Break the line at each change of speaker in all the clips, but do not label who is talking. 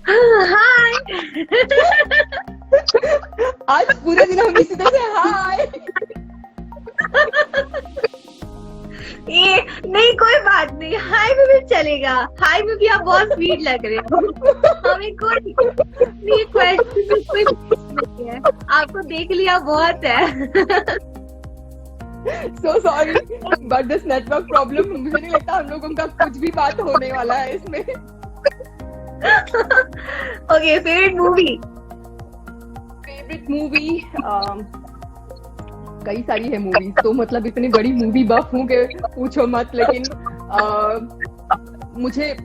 हाय।
आज पूरे दिन हम इसी तरह से हाय।
ये नहीं, कोई बात नहीं, हाय में भी चलेगा। हाय में भी आप बहुत स्वीट लग रहे हो। हमें कोई क्वेश्चन कोई नहीं है, आपको देख लिया बहुत है।
So sorry, but this network problem, मुझे नहीं लगता हम लोगों का कुछ भी बात होने वाला है इसमें।
Okay, favourite movie?
Favourite movie कई सारी है मूवीज, तो मतलब इतनी बड़ी मूवी बफ हूँ कि पूछो मत, लेकिन मुझे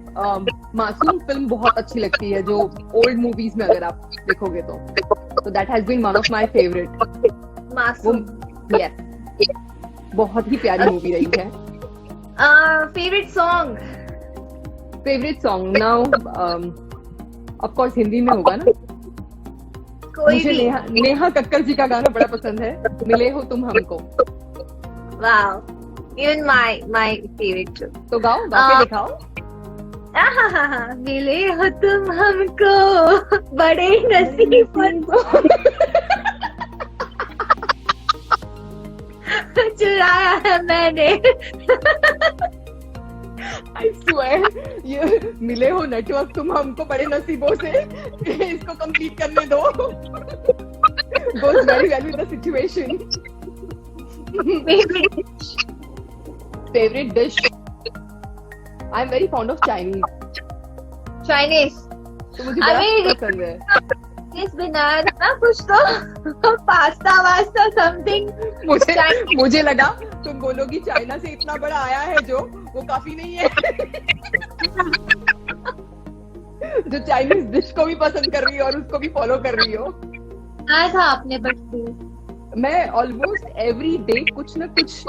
मासूम फिल्म बहुत अच्छी लगती है, जो ओल्ड मूवीज में अगर आप देखोगे तो that has been one of my favourite.
Masoom,
yes, बहुत ही प्यारी मूवी रही है।
Favourite song?
Favourite song now of course Hindi में होगा ना।
कोई
मुझे
भी?
नेहा कक्कर जी का गाना बड़ा पसंद है, मिले हो तुम हमको।
Wow, even my favourite.
तो गाओ, गा के दिखाओ।
मिले हो तुम हमको बड़े नसीब चुराया है मैंने।
I swear, ये मिले हो नेटवर्क तुम हमको बड़े नसीबों से, इसको कंप्लीट करने दो। Goes very well with the situation. Favorite dish? I'm very fond of Chinese.
Chinese?
तो मुझे बड़ा पसंद है।
इस बिना ना कुछ तो पास्ता वास्ता समथिंग।
मुझे लगा तुम बोलोगी चाइना से इतना बड़ा आया है जो वो काफी नहीं है। जो चाइनीज डिश को भी पसंद कर रही हो और उसको भी फॉलो कर रही हो।
आया था आपने बट
मैं ऑलमोस्ट एवरी डे कुछ ना कुछ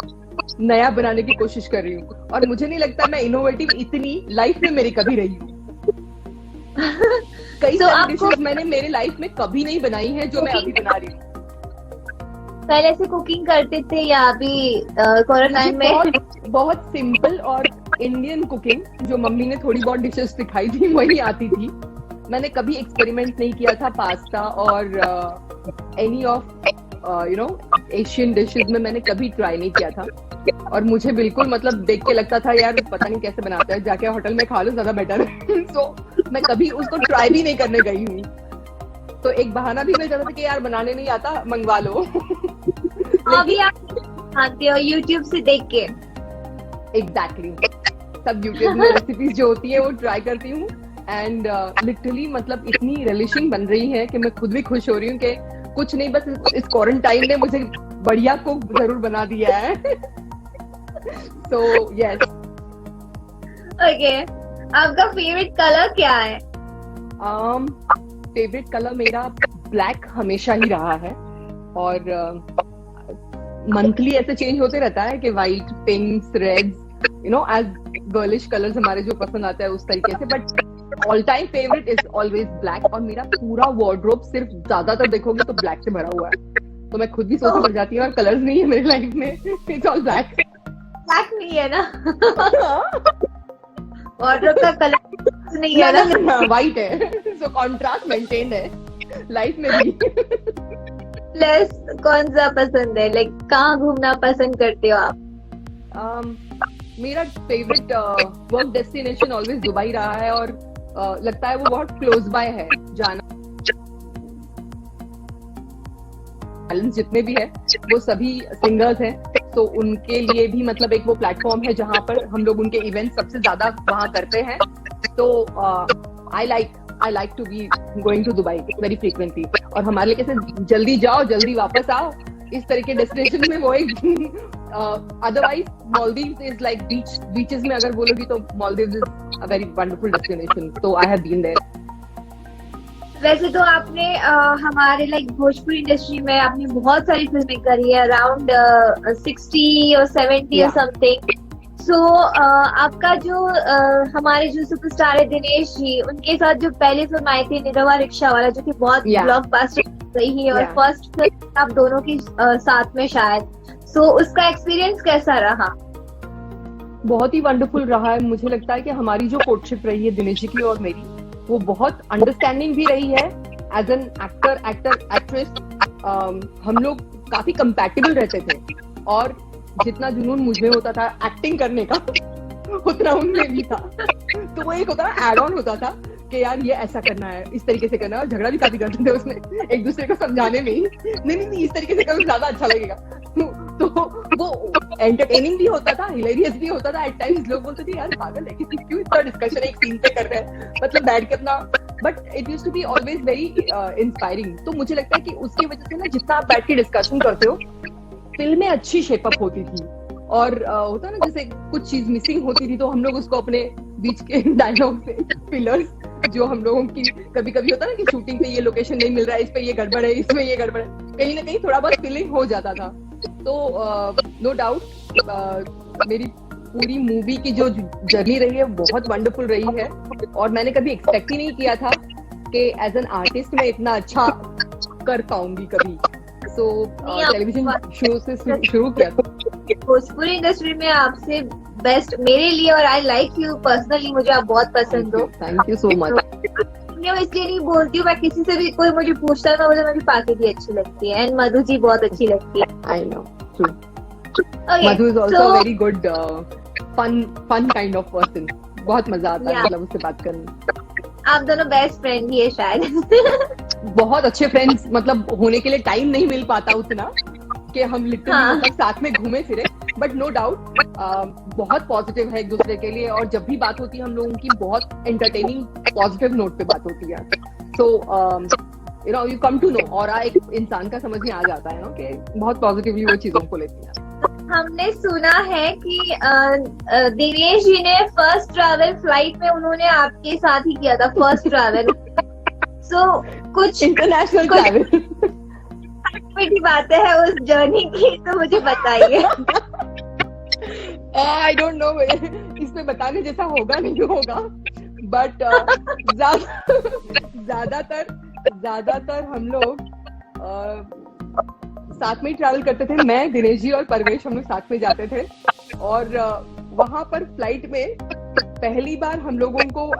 नया बनाने की कोशिश कर रही हूँ, और मुझे नहीं लगता मैं इनोवेटिव इतनी लाइफ में मेरी कभी रही हूँ। कई सारी डिशेस मैंने मेरे लाइफ में कभी नहीं बनाई है जो मैं अभी बना रही हूँ।
पहले से कुकिंग करते थे या अभी क्वारंटाइन में?
बहुत सिंपल और इंडियन कुकिंग, जो मम्मी ने थोड़ी बहुत डिशेस सिखाई थी वही आती थी। मैंने कभी एक्सपेरिमेंट नहीं किया था पास्ता और एनी ऑफ एशियन डिशेस में मैंने कभी ट्राई नहीं किया था, और मुझे बिल्कुल मतलब देख के लगता था यार पता नहीं कैसे बनाता है, जाके होटल में खा लो ज्यादा बेटर है। तो मैं कभी उसको ट्राई भी नहीं करने गई हूँ। तो एक बहाना भी मिल जाता था कि यार बनाने नहीं आता, मंगवा लो।
अभी आप आते हो यूट्यूब से देख के?
एग्जैक्टली, सब यूट्यूब में रेसिपीज जो होती है वो ट्राई करती हूँ, एंड लिटरली मतलब इतनी रिलेशिंग बन रही है कि मैं खुद भी खुश हो रही हूँ कि कुछ नहीं, बस इस क्वारंटाइन ने मुझे बढ़िया कुक जरूर बना दिया है। So yes.
ओके, आपका फेवरेट कलर क्या है?
फेवरेट कलर मेरा ब्लैक हमेशा ही रहा है, और मंथली ऐसे चेंज होते रहता है कि white, pinks, reds, as girlish colours हमारे जो पसंद आता है उस तरीके से, but all time favourite is always black. और मेरा पूरा वार्डरोब सिर्फ ज्यादातर देखोगे तो ब्लैक से भरा हुआ है, तो मैं खुद भी सोचने लग जाती हूँ और कलर्स नहीं है मेरी लाइफ में, इट्स ऑल ब्लैक।
ब्लैक नहीं है ना? वार्डरोब का कलर नहीं है ना?
व्हाइट है, सो कॉन्ट्रास्ट मेंटेन्ड है लाइफ में भी।
प्लस कौन सा पसंद है, लाइक कहाँ घूमना पसंद करते हो आप?
मेरा favourite work destination always Dubai रहा है, और लगता है वो बहुत क्लोज बाय है जाना। जितने भी है वो सभी सिंगर्स हैं, तो उनके लिए भी मतलब एक वो प्लेटफॉर्म है जहाँ पर हम लोग उनके इवेंट सबसे ज्यादा वहाँ करते हैं। तो I like to be going to Dubai very frequently, और हमारे लिए कैसे जल्दी जाओ जल्दी वापस आओ, इस तरह के डेस्टिनेशन में वो एक otherwise Maldives is like beaches में अगर बोलोगी तो Maldives is a very wonderful destination, तो आई हैव बीन देयर।
वैसे तो आपने हमारे लाइक भोजपुरी इंडस्ट्री में आपने बहुत सारी फिल्में करी है, अराउंड 60 और 70 और समथिंग। सो आपका जो हमारे जो सुपरस्टार है दिनेश जी, उनके साथ जो पहली फिल्म आई थी निरवा रिक्शा वाला, जो कि बहुत ब्लॉकबस्टर रही है, और फर्स्ट फिल्म आप दोनों की साथ में शायद, सो उसका एक्सपीरियंस कैसा रहा?
बहुत ही वंडरफुल रहा है। मुझे लगता है कि हमारी जो कोर्टशिप रही है दिनेश जी की और मेरी, वो बहुत अंडरस्टैंडिंग भी रही है एज एन एक्ट्रेस। हम लोग काफी कंपैटिबल रहते थे, और जितना जुनून मुझे होता था एक्टिंग करने का उतना उनमें भी था। तो वो एक होता ना, एड ऑन होता था कि यार ये ऐसा करना है, इस तरीके से करना है, और झगड़ा भी काफी करते थे उसमें एक दूसरे को समझाने में ही, नहीं इस तरीके से करो ज्यादा अच्छा लगेगा। तो वो एंटरटेनिंग भी होता था, हिलेरियस भी होता था। एट टाइम्स लोग बोलते थे यार पागल है, किसी क्यों इतना डिस्कशन एक सीन पे कर रहे हैं, मतलब बैठ के अपना, but it used to be always very inspiring. तो मुझे लगता है कि उसकी वजह से ना, जितना आप बैठ के डिस्कशन करते हो, फिल्में अच्छी शेपअप होती थी। और होता ना, जैसे कुछ चीज मिसिंग होती थी तो हम लोग उसको अपने बीच के डायलॉग से, फिलर्स जो हम लोगों की कभी कभी होता ना कि शूटिंग पे ये लोकेशन नहीं मिल रहा है, इस पे ये गड़बड़ है, इसमें ये गड़बड़ है, कहीं ना कहीं थोड़ा बहुत फीलिंग हो जाता था। तो नो डाउट मेरी पूरी मूवी की जो जर्नी रही है बहुत वंडरफुल रही है, और मैंने कभी एक्सपेक्ट ही नहीं किया था कि एज एन आर्टिस्ट मैं इतना अच्छा कर पाऊंगी कभी। सो टेलीविजन शो से शुरू किया था।
भोजपुरी इंडस्ट्री में आपसे बेस्ट मेरे लिए, और आई लाइक यू पर्सनली, मुझे आप बहुत पसंद हो।
Thank you so much.
मैं इसलिए नहीं बोलती हूँ, मैं किसी से भी कोई मुझे पूछता है, मैं बोलती मुझे पाके भी अच्छी लगती है, एंड मधु जी बहुत अच्छी लगती है।
I know, true. Madhu is also very good fun kind of person. बहुत मजा आता है मतलब उससे बात करने।
आप दोनों बेस्ट फ्रेंड ही है शायद।
बहुत अच्छे फ्रेंड्स मतलब होने के लिए टाइम नहीं मिल पाता उतना कि हम लिटरली मतलब साथ में घूमे फिरे, बट नो डाउट बहुत पॉजिटिव है एक दूसरे के लिए, और जब भी बात होती है हम लोगों की बहुत एंटरटेनिंग पॉजिटिव नोट पे बात होती है। So you know, you come to know, और एक इंसान का समझ में आ जाता है ना कि बहुत पॉजिटिवली वो चीजों को लेती है।
हमने सुना है कि दिनेश जी ने फर्स्ट ट्रैवल फ्लाइट में उन्होंने आपके साथ ही किया था, फर्स्ट ट्रैवल। सो कुछ
इंटरनेशनल ट्रैवल
मीठी बातें हैं उस जर्नी की, तो मुझे बताइए।
आई डोंट नो, इसमें बताने जैसा होगा नहीं होगा, बट ज्यादातर हम लोग साथ में ही ट्रैवल करते थे। मैं, दिनेश जी और परवेश हम लोग साथ में जाते थे, और वहां पर फ्लाइट में पहली बार हम लोगों को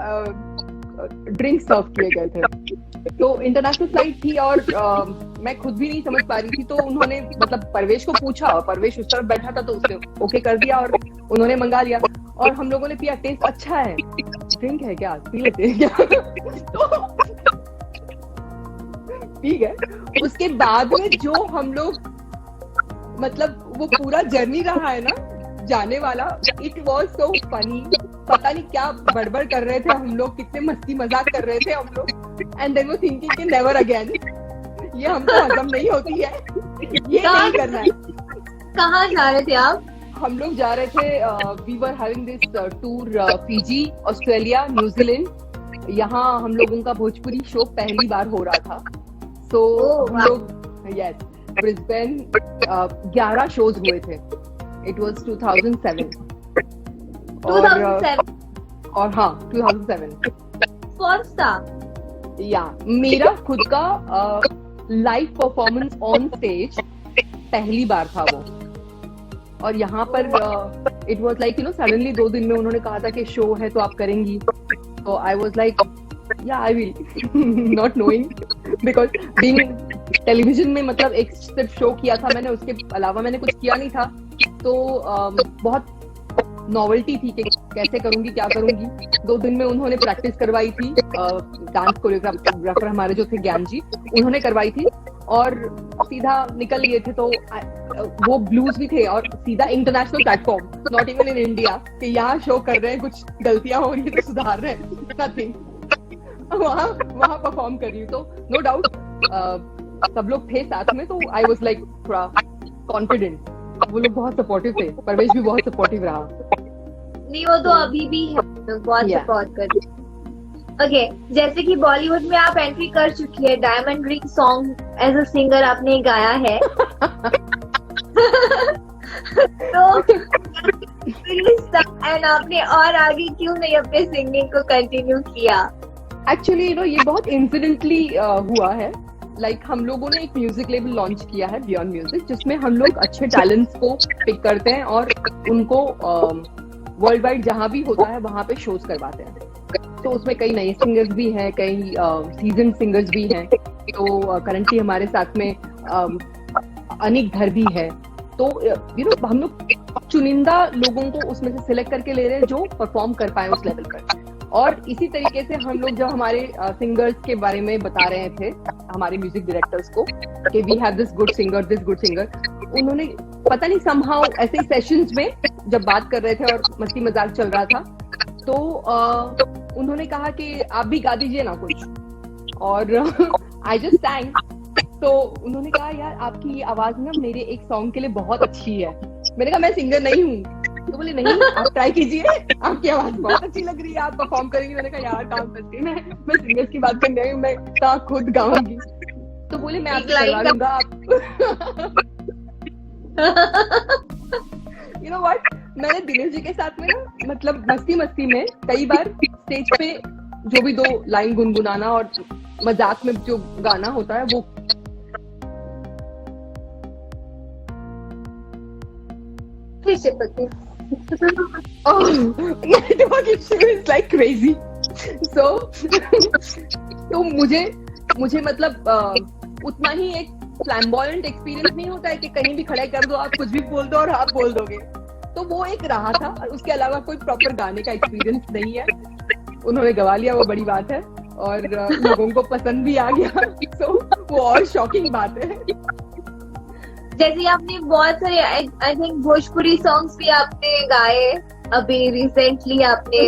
ड्रिंक सर्व किए गए थे। तो इंटरनेशनल फ्लाइट थी, और मैं खुद भी नहीं समझ पा रही थी, तो उन्होंने मतलब परवेश को पूछा, और परवेश उस तरफ बैठा था तो उसने ओके कर दिया, और उन्होंने मंगा लिया, और हम लोगों ने पिया। टेस्ट अच्छा है, ड्रिंक है क्या, पी लेते हैं क्या? तो ठीक है। उसके बाद में जो हम लोग मतलब वो पूरा जर्नी रहा है ना जाने वाला, इट वॉज सो फनी। पता नहीं क्या बड़बड़ कर रहे थे हम लोग, कितने मस्ती मजाक कर रहे थे हम लोग, एंड देन वो थिंकिंग कि नेवर अगेन, ये हमको हजम नहीं होती है, ये नहीं करना है।
कहाँ जा रहे थे आप?
हम लोग जा रहे थे, we were having this tour, Fiji, Australia, New Zealand. यहाँ हम लोगों का भोजपुरी शो पहली बार हो रहा था। तो हम लोग यस ब्रिस्बेन 11 शोज हुए थे। इट वाज 2007 और हाँ 2007
फर्स्ट था
या मेरा खुद का लाइव परफॉर्मेंस ऑन स्टेज पहली बार था वो। और यहाँ पर it was like you know suddenly 2 दिन में उन्होंने कहा था कि शो है तो आप करेंगी, तो आई वाज लाइक या I will, not knowing, because being television में मतलब एक सिर्फ शो किया था मैंने, उसके अलावा मैंने कुछ किया नहीं था। तो बहुत नॉवेल्टी थी कि कैसे करूंगी क्या करूंगी। 2 दिन में उन्होंने प्रैक्टिस करवाई थी, डांस कोरियोग्राफर हमारे जो थे ज्ञान जी, उन्होंने करवाई थी, और सीधा निकल लिए थे। तो वो ब्लूज भी थे, और सीधा international platform, not even in India, कि यहाँ शो कर रहे हैं, कुछ गलतियां हो रही है तो सुधार रहे हैं, नथिंग, वहाँ परफॉर्म कर रही हूँ। तो नो डाउट सब लोग थे साथ में, तो आई वाज लाइक थोड़ा कॉन्फिडेंट। वो लोग बहुत सपोर्टिव थे, परवेश भी बहुत सपोर्टिव रहा।
नहीं वो तो अभी भी है, तो बहुत सपोर्ट कर रही। ओके, जैसे कि बॉलीवुड में आप एंट्री कर चुकी है, diamond ring song as a singer आपने गाया है। तो एंड आपने और आगे क्यों नहीं अपने सिंगिंग को कंटिन्यू किया?
एक्चुअली यू नो ये बहुत इंसिडेंटली हुआ है। लाइक हम लोगों ने एक म्यूजिक लेबल लॉन्च किया है, बियॉन्ड म्यूजिक, जिसमें हम लोग अच्छे टैलेंट्स को पिक करते हैं और उनको वर्ल्ड वाइड जहाँ भी होता है वहाँ पे शोज करवाते हैं। तो उसमें कई नए सिंगर्स भी हैं, कई सीजन सिंगर्स भी हैं। तो करंटली हमारे साथ में अनिक धर भी है। तो हम लोग चुनिंदा लोगों को उसमें से सिलेक्ट करके ले रहे हैं जो परफॉर्म कर पाए उस लेवल पर। और इसी तरीके से हम लोग जब हमारे सिंगर्स के बारे में बता रहे थे हमारे म्यूजिक डायरेक्टर्स को कि we have this good singer, उन्होंने पता नहीं समहाउ ऐसे सेशंस में जब बात कर रहे थे और मस्ती मजाक चल रहा था, तो उन्होंने कहा कि आप भी गा दीजिए ना कुछ। और आई जस्ट sang। तो उन्होंने कहा यार आपकी ये आवाज ना मेरे एक सॉन्ग के लिए बहुत अच्छी है। मैंने कहा मैं सिंगर नहीं हूँ। तो बोले नहीं आप ट्राई कीजिए, आपकी आवाज बहुत अच्छी लग रही है, आप परफॉर्म करेंगे। मैंने कहा यार काम करती मैं सिंगर्स की बात करने आई हूँ, मैं कहाँ खुद गाऊंगी। तो बोले मैं आपको करवा दूंगा। आप यू नो व्हाट, मैंने दिनेश जी के साथ में ना मतलब मस्ती में कई बार स्टेज पे जो भी 2 लाइन गुनगुनाना और मजाक में जो गाना होता है वो like crazy. तो मुझे मतलब उतना ही एक फ्लैम्बॉयंट एक्सपीरियंस नहीं होता है कि कहीं भी खड़े कर दो आप कुछ भी बोल दो और आप बोल दोगे। तो वो एक रहा था, उसके अलावा कोई प्रॉपर गाने का एक्सपीरियंस नहीं है। उन्होंने गवा लिया, वो बड़ी बात है, और लोगों को पसंद भी आ गया। तो वो और शॉकिंग बात है।
जैसे आपने बहुत सारे आई थिंक भोजपुरी सॉन्ग्स भी आपने गाए अभी रिसेंटली आपने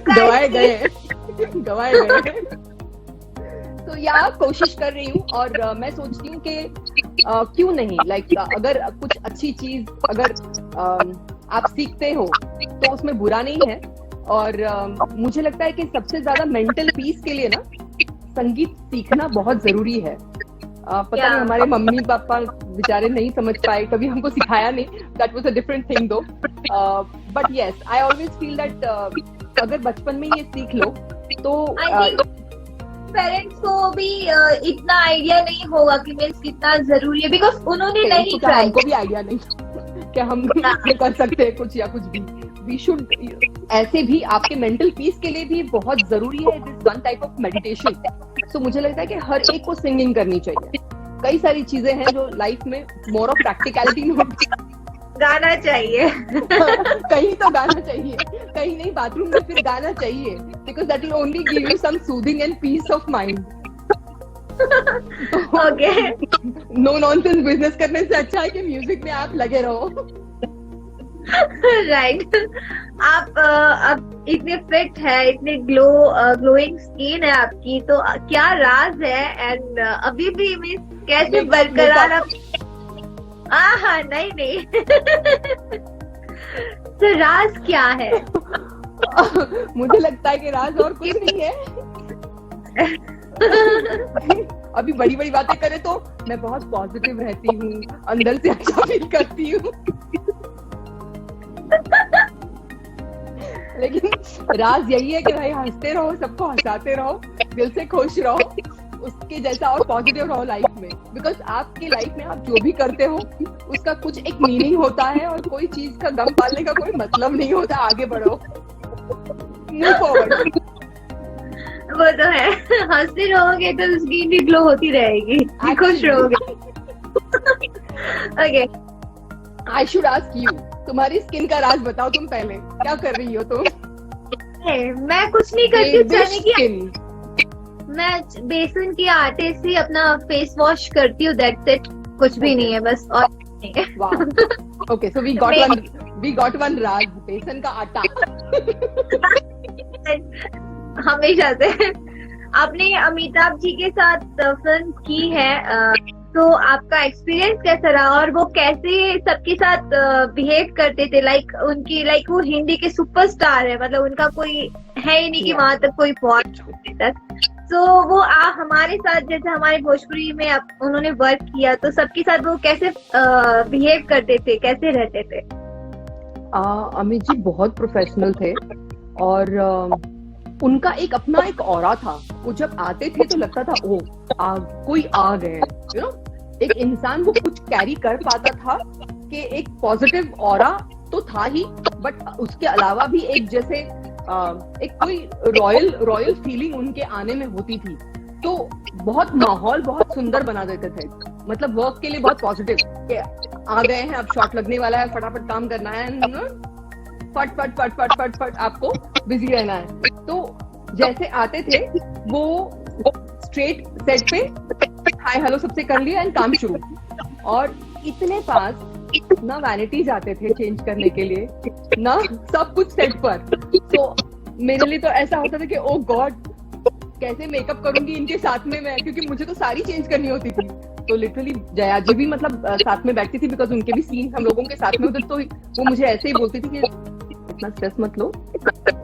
गवाए गए। तो यार कोशिश कर रही हूँ और मैं सोचती हूँ कि क्यों नहीं, लाइक अगर कुछ अच्छी चीज अगर आप सीखते हो तो उसमें बुरा नहीं है। और मुझे लगता है कि सबसे ज्यादा मेंटल पीस के लिए ना संगीत सीखना बहुत जरूरी है। पता नहीं हमारे मम्मी पापा बेचारे नहीं समझ पाए, कभी हमको सिखाया नहीं। That was a different thing though. But yes I always feel that अगर बचपन में ये सीख लो तो
पेरेंट्स को भी इतना आइडिया नहीं होगा कि मीन्स कितना जरूरी है, बिकॉज उन्होंने नहीं ट्राई।
हमको भी आइडिया नहीं कि हम कर सकते हैं कुछ या कुछ भी। वी शुड ऐसे भी आपके मेंटल पीस के लिए भी बहुत जरूरी है this one type of meditation. So मुझे लगता है कि हर एक को सिंगिंग करनी चाहिए। कई सारी चीजें हैं जो लाइफ में मोर ऑफ प्रैक्टिकलिटी में
गाना चाहिए।
कहीं तो गाना चाहिए, कहीं नहीं बाथरूम में फिर गाना चाहिए, because that will only give you some soothing and peace of mind.
Okay,
no nonsense business करने से अच्छा है कि म्यूजिक में आप लगे रहो।
राइट। आप अब इतने फिट है, इतने ग्लोइंग स्किन है आपकी, तो क्या राज है? एंड अभी भी मीन्स कैसे बरकरार आप? हाँ नहीं तो राज क्या है?
मुझे लगता है कि राज और कुछ नहीं है। अभी बड़ी बड़ी बातें करें तो मैं बहुत पॉजिटिव रहती हूँ, अंदर से अच्छा फील करती हूँ। लेकिन राज यही है कि भाई हंसते रहो, सबको हंसाते रहो, दिल से खुश रहो, उसके जैसा और पॉजिटिव रहो लाइफ में। बिकॉज आपकी लाइफ में आप जो भी करते हो उसका कुछ एक मीनिंग होता है और कोई चीज का गम पालने का कोई मतलब नहीं होता। आगे बढ़ो, मूव फॉरवर्ड।
वो तो है, हंसते रहोगे तो स्किन भी ग्लो होती रहेगी, खुश रहोगे। Okay,
I should ask you, तुम्हारी स्किन का राज बताओ। तुम पहले क्या कर रही हो? तुम?
मैं कुछ नहीं करती हूँ, मैं बेसन के आटे से अपना फेस वॉश करती हूँ, दैट्स इट। कुछ भी नहीं है बस, और नहीं है।
Okay, so we got one राज, बेसन का आटा।
हमेशा से। आपने अमिताभ जी के साथ फिल्म की है, तो आपका एक्सपीरियंस कैसा रहा और वो कैसे सबके साथ बिहेव करते थे? लाइक वो हिंदी के सुपरस्टार है, मतलब उनका कोई है ही नहीं कि वहां तक कोई पहुंच तक। तो वो हमारे साथ जैसे हमारे भोजपुरी में उन्होंने वर्क किया, तो सबके साथ वो कैसे बिहेव करते थे, कैसे रहते थे?
अमित जी बहुत प्रोफेशनल थे और उनका एक अपना एक ऑरा था। वो जब आते थे तो लगता था ओ कोई आ गए, यू नो। एक इंसान वो कुछ कैरी कर पाता था कि एक पॉजिटिव ऑरा तो था ही, बट उसके अलावा भी एक जैसे एक कोई रॉयल फीलिंग उनके आने में होती थी। तो बहुत माहौल बहुत सुंदर बना देते थे, मतलब वर्क के लिए बहुत पॉजिटिव, आ गए हैं अब शॉट लगने वाला है, फटाफट काम करना है, फट फट फट फट फट फट आपको बिजी रहना है। तो जैसे आते थे वो स्ट्रेट सेट पे हाय हेलो सबसे कर लिया एंड काम शुरू। और इतने पास ना वैनिटीज आते थे चेंज करने के लिए, ना सब कुछ सेट पर। तो मेरे लिए तो ऐसा होता था कि ओ गॉड कैसे मेकअप करूंगी इनके साथ में मैं, क्योंकि मुझे तो सारी चेंज करनी होती थी। तो लिटरली जया जी भी मतलब साथ में बैठती थी, बिकॉज उनके भी सीन हम लोगों के साथ में होते, तो वो मुझे ऐसे ही बोलती थी कि इतना स्ट्रेस मत लो,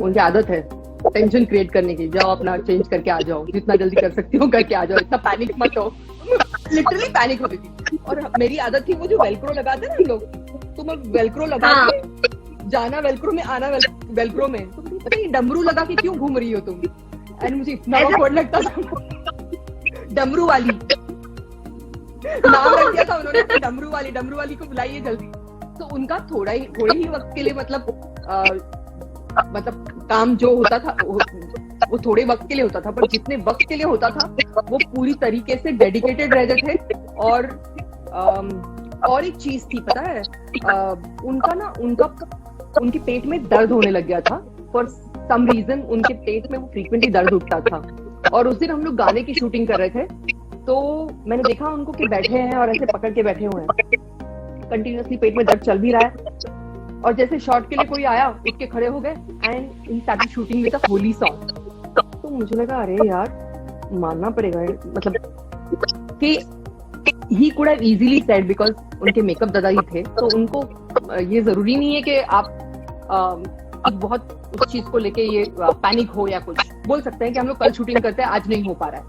उनकी आदत है टेंशन क्रिएट करने की, जाओ अपना चेंज करके आ जाओ, जितना जल्दी कर सकती हो करके आ जाओ, इतना पैनिक मत हो। लिटरली पैनिक होती थी। और मेरी आदत थी वो जो वेलक्रो लगाते ना हम लोग, तो मैं वेलक्रो लगा के जाना वेलक्रो में, आना वेलक्रो में। तो पता है डमरू लगा के क्यों घूम रही हो तुम, एंड मुझे इतना ऑकवर्ड लगता था। डमरू वाली नाम रख दिया था उन्होंने, डमरू वाली को बुलाइए जल्दी। तो उनका थोड़े ही वक्त के लिए मतलब काम जो होता था वो थोड़े वक्त के लिए होता था, पर जितने वक्त के लिए होता था वो पूरी तरीके से डेडिकेटेड रहते थे। और एक चीज थी पता है, उनके पेट में दर्द होने लग गया था फॉर सम रीजन, उनके पेट में वो फ्रीक्वेंटली दर्द उठता था। और उस दिन हम लोग गाने की शूटिंग कर रहे थे, तो मैंने देखा उनको कि बैठे हैं और ऐसे पकड़ के बैठे हुए हैं, कंटिन्यूअसली पेट में दर्द चल भी रहा है। और जैसे शॉट के लिए कोई आया, उठ के खड़े हो गए and in started shooting with a Holi song. तो मुझे लगा अरे यार मानना पड़ेगा, मतलब कि he could have easily said, because उनके मेकअप दादा ही थे, तो उनको ये जरूरी नहीं है कि आप बहुत उस चीज को लेके ये पैनिक हो या कुछ। बोल सकते हैं कि हम लोग कल शूटिंग करते हैं, आज नहीं हो पा रहा है,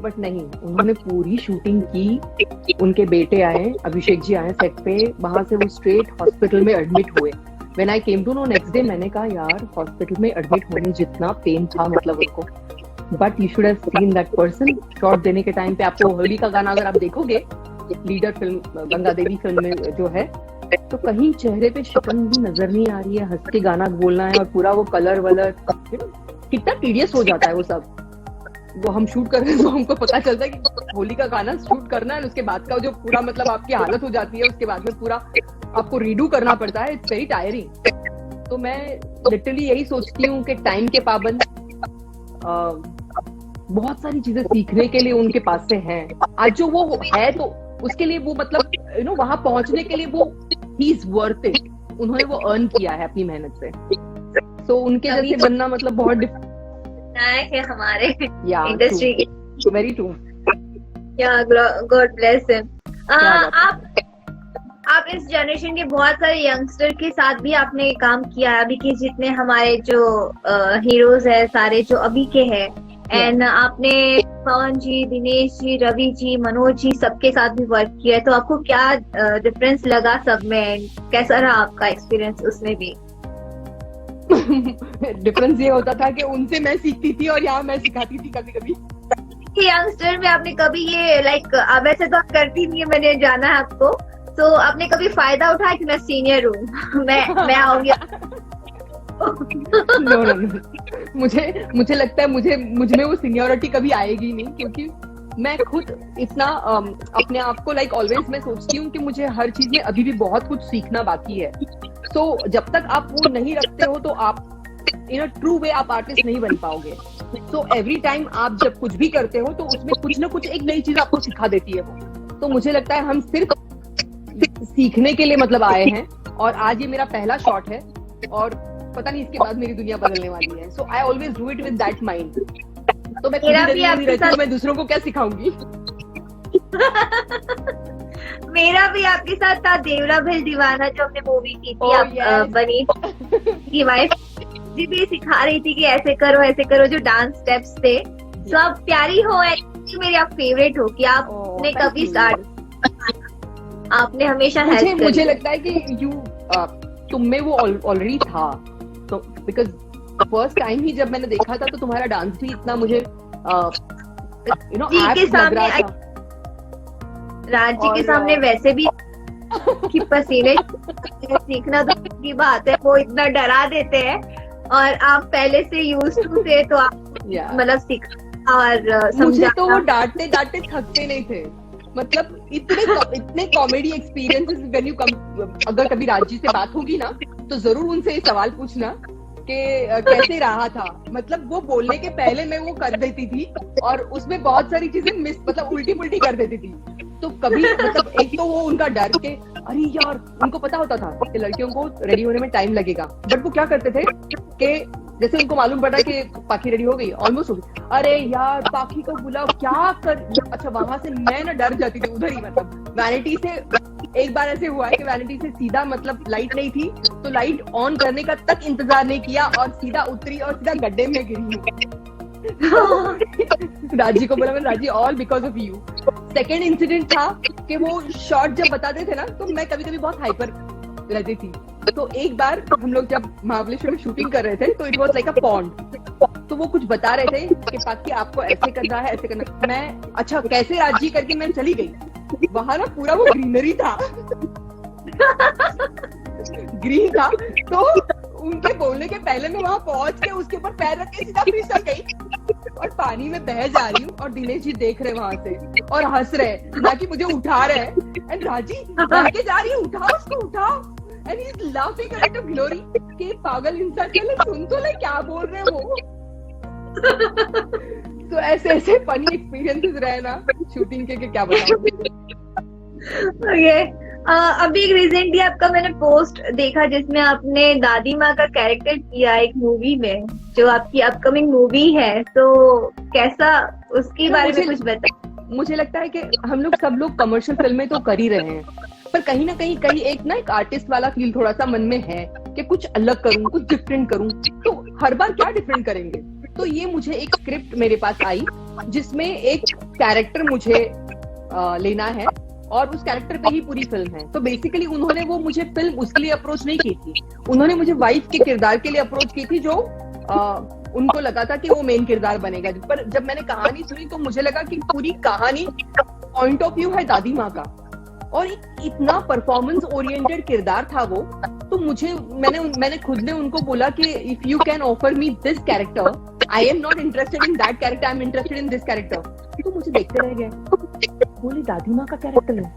बट नहीं, उन्होंने पूरी शूटिंग की। उनके बेटे आए, अभिषेक जी आए सेट पे, वहां से वो स्ट्रेट हॉस्पिटल में एडमिट हुए। When I came to know next day, मैंने कहा यार हॉस्पिटल में एडमिट होने जितना पेन था मतलब उनको, but you should have seen that person. Shot देने के टाइम पे आपको होली का गाना अगर आप देखोगे leader film Ganga Devi film में जो है, तो कहीं चेहरे पे शिकन भी नजर नहीं आ रही है, हंस के गाना बोलना है और पूरा वो कलर वलर, कितना टीडियस हो जाता है वो सब। वो हम शूट कर रहे हैं तो हमको पता चलता है कि होली का गाना शूट करना है, उसके बाद का जो पूरा मतलब आपकी हालत हो जाती है, उसके बाद में पूरा आपको रीडू करना पड़ता है। It's very tiring. तो मैं लिटरली यही सोचती हूँ कि टाइम के पाबंद बहुत सारी चीजें सीखने के लिए उनके पास से हैं। आज जो वो है तो उसके लिए वो मतलब वहां पहुंचने के लिए वो ही इज वर्थ इट, उन्होंने वो अर्न किया है अपनी मेहनत से। तो उनके जैसे बनना मतलब बहुत
नायक है हमारे
इंडस्ट्री की। Very true.
God bless him. आप इस जनरेशन के बहुत सारे यंगस्टर के साथ भी आपने काम किया है, अभी के जितने हमारे जो हीरोज है सारे जो अभी के हैं, एंड आपने पवन जी, दिनेश जी, रवि जी, मनोज जी सबके साथ भी वर्क किया है। तो आपको क्या डिफरेंस लगा सब में, कैसा रहा आपका एक्सपीरियंस उसमें भी?
डिफरेंस ये होता था कि उनसे मैं सीखती थी और यहाँ मैं सिखाती थी कभी कभी।
यंगस्टर में आपने कभी ये लाइक वैसे तो आप करती नहीं है, मैंने जाना है आपको, तो आपने कभी फायदा उठाया कि मैं सीनियर हूँ, मैं आऊंगी?
no. मुझे लगता है मुझ में वो सीनियरिटी कभी आएगी नहीं, क्योंकि मैं खुद इतना अपने आप को लाइक ऑलवेज मैं सोचती हूँ कि मुझे हर चीज में अभी भी बहुत कुछ सीखना बाकी है। तो जब तक आप वो नहीं रखते हो तो आप इन अ ट्रू वे आप आर्टिस्ट नहीं बन पाओगे। सो एवरी टाइम आप जब कुछ भी करते हो तो उसमें कुछ ना कुछ एक नई चीज आपको सिखा देती है वो। तो मुझे लगता है हम सिर्फ सीखने के लिए मतलब आए हैं, और आज ये मेरा पहला शॉट है और पता नहीं इसके बाद मेरी दुनिया बदलने वाली है। So I always do it with that mind. तो मैं मैं दूसरों को क्या सिखाऊंगी?
मेरा भी आपके साथ था देवरा भिल दीवाना, जो हमने मूवी की थी, आप बनी की वाइफ जी भी सिखा रही थी कि ऐसे करो, जो डांस स्टेप्स थे। तो आप प्यारी हो, मेरी आप फेवरेट हो कि आपने कभी स्टार्ट, आपने हमेशा
मुझे लगता है कि तुम में वो ऑलरेडी था, तो बिकॉज फर्स्ट टाइम ही जब मैंने देखा था तो तुम्हारा डांस भी इतना मुझे
राज जी के सामने वैसे भी कि पसीने सीखना तो की बात है, वो इतना डरा देते हैं और आप पहले से यूज टू थे तो आप मतलब सीख और
मुझे तो वो डांटते डांटते थकते नहीं थे, मतलब इतने comedy experiences when you come. अगर कभी राजी से बात होगी ना तो जरूर उनसे सवाल पूछना कि कैसे रहा था, मतलब वो बोलने के पहले मैं वो कर देती थी और उसमें बहुत सारी चीजें मिस मतलब उल्टी पुल्टी कर देती थी। तो कभी मतलब एक तो वो उनका डर के अरे यार, उनको पता होता था कि लड़कियों को रेडी होने में टाइम लगेगा, बट वो क्या करते थे कि जैसे उनको मालूम पड़ा कि पाखी रेडी हो गई, ऑलमोस्ट हो गई, अरे यार पाखी को बुलाओ क्या कर। अच्छा वहां से मैं ना डर जाती थी उधर ही, मतलब वैनिटी से एक बार ऐसे हुआ है कि वैनिटी से सीधा मतलब लाइट नहीं थी तो लाइट ऑन करने का तक इंतजार नहीं किया और सीधा उतरी और सीधा गड्ढे में गिरी। राजी को बोला, मैं राजी all because of you. Second incident था कि वो शॉट जब बताते थे ना तो मैं कभी कभी बहुत हाइपर रहती थी। तो एक बार हम लोग जब महाबलेश्वर में शूटिंग कर रहे थे तो it was like a pond, तो वो कुछ बता रहे थे कि पाकि आपको ऐसे करना है ऐसे करना है। मैं अच्छा कैसे राजी करके मैं चली गई। वहां ना पूरा वो ग्रीनरी था ग्रीन था, तो उनके बोलने के पहले मैं वहां पहुंच के उसके ऊपर पैर रख के सीधा फिसल गई और पानी में बह जा रही हूँ और दिनेश जी देख रहे वहां से और हंस रहे, ना कि मुझे उठा रहे। एंड राजी बह के जा रही है, उठाओ उसको उठाओ। And he is laughing at glory कि पागल इंसान, चले सुन तो ले क्या बोल रहे हो। तो ऐसे फनी एक्सपीरियंसेस रहे ना शूटिंग के क्या बताऊं।
ओके, अभी एक रिसेंटली आपका मैंने पोस्ट देखा जिसमें आपने दादी माँ का कैरेक्टर किया एक मूवी में, जो आपकी अपकमिंग मूवी है, तो कैसा उसके बारे में कुछ बता।
मुझे लगता है कि हम लोग सब लोग कमर्शियल फिल्में तो कर ही रहे हैं, पर कहीं ना कहीं एक आर्टिस्ट वाला फील थोड़ा सा मन में है कि कुछ अलग करूं, कुछ डिफरेंट करूं। तो हर बार क्या डिफरेंट करेंगे, तो ये मुझे एक स्क्रिप्ट मेरे पास आई जिसमें एक कैरेक्टर मुझे लेना है और उस कैरेक्टर पे ही पूरी फिल्म है। तो बेसिकली उन्होंने वो मुझे फिल्म उसके लिए अप्रोच नहीं की थी, उन्होंने मुझे वाइफ के किरदार के लिए अप्रोच की थी जो उनको लगा था कि वो मेन किरदार बनेगा। पर जब मैंने कहानी सुनी तो मुझे लगा कि पूरी कहानी पॉइंट ऑफ व्यू है दादी माँ का और इतना परफॉर्मेंस ओरिएंटेड किरदार था वो। तो मैंने खुद ने उनको बोला कि if you can offer me this character, I am not interested in that character, I am interested in this character. तो मुझे देखते रह गए, बोली दादी माँ का कैरेक्टर है।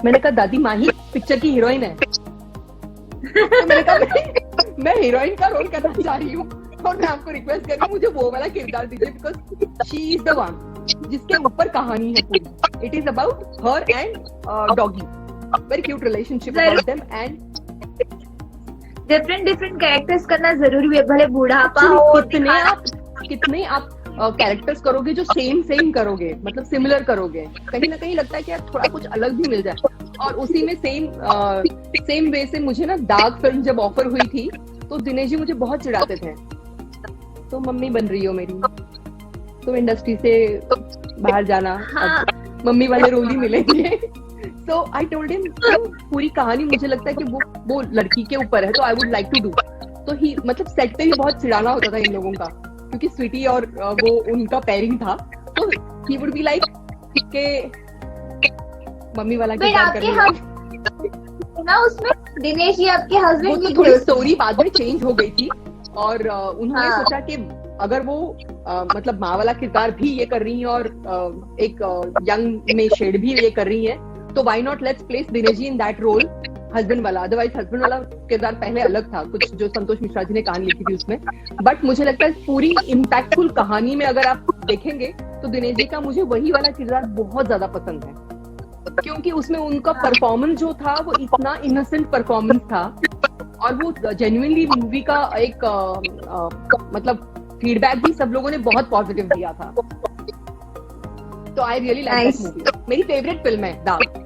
मैंने कहा दादी माँ ही पिक्चर की हीरोइन है। तो मैंने कहा मैं हीरोइन का रोल करना चाह रही हूँ और मैं आपको रिक्वेस्ट कर रही हूँ मुझे वो वाला किरदार दीजिए, because she is the one जिसके ऊपर कहानी है पूरी। It is about her and doggy, very cute relationship about them. And
different characters करना जरूरी है, भले बुढ़ापा हो,
कितने आप कैरेक्टर्स करोगे जो सेम करोगे, मतलब सिमिलर करोगे, कहीं ना कहीं लगता है कि यार थोड़ा कुछ अलग भी मिल जाए। और उसी में सेम वे से मुझे ना डार्क फिल्म जब ऑफर हुई थी तो दिनेश जी मुझे बहुत चिढ़ाते थे, तो मम्मी बन रही हो मेरी, तो इंडस्ट्री से बाहर जाना, हाँ। मम्मी वाले रोल ही मिलेंगे। तो आई टोल्ड हिम पूरी कहानी मुझे लगता है कि वो लड़की के ऊपर है, तो I would like to do. तो ही मतलब सेट पे भी बहुत चिढ़ाना होता था इन लोगों का, क्योंकि स्वीटी और वो उनका पेयरिंग था, तो ही वुड बी लाइक के मम्मी वाला किरदार कर रही
ना उसमें दिनेश जी आपके हस्बैंड की
थोड़ी स्टोरी बाद में चेंज हो गई थी और उन्होंने सोचा कि अगर वो मतलब माँ वाला किरदार भी ये कर रही है और एक यंग में शेड भी ये कर रही है, तो why not let's place Dinesh ji in that role husband वाला। अदरवाइज हस्बैंड वाला किरदार पहले अलग था, कुछ जो संतोष मिश्रा जी ने कहानी लिखी थी उसमें। बट मुझे लगता है पूरी इम्पैक्टफुल कहानी में अगर आप देखेंगे तो दिनेश जी का मुझे वही वाला किरदार बहुत ज्यादा पसंद है, क्योंकि उसमें उनका परफॉर्मेंस जो था वो इतना इनोसेंट परफॉर्मेंस था और वो जेन्युइनली मूवी का एक मतलब फीडबैक भी सब लोगों ने बहुत पॉजिटिव दिया था। तो I really like that movie, मेरी फेवरेट फिल्म है डार्क।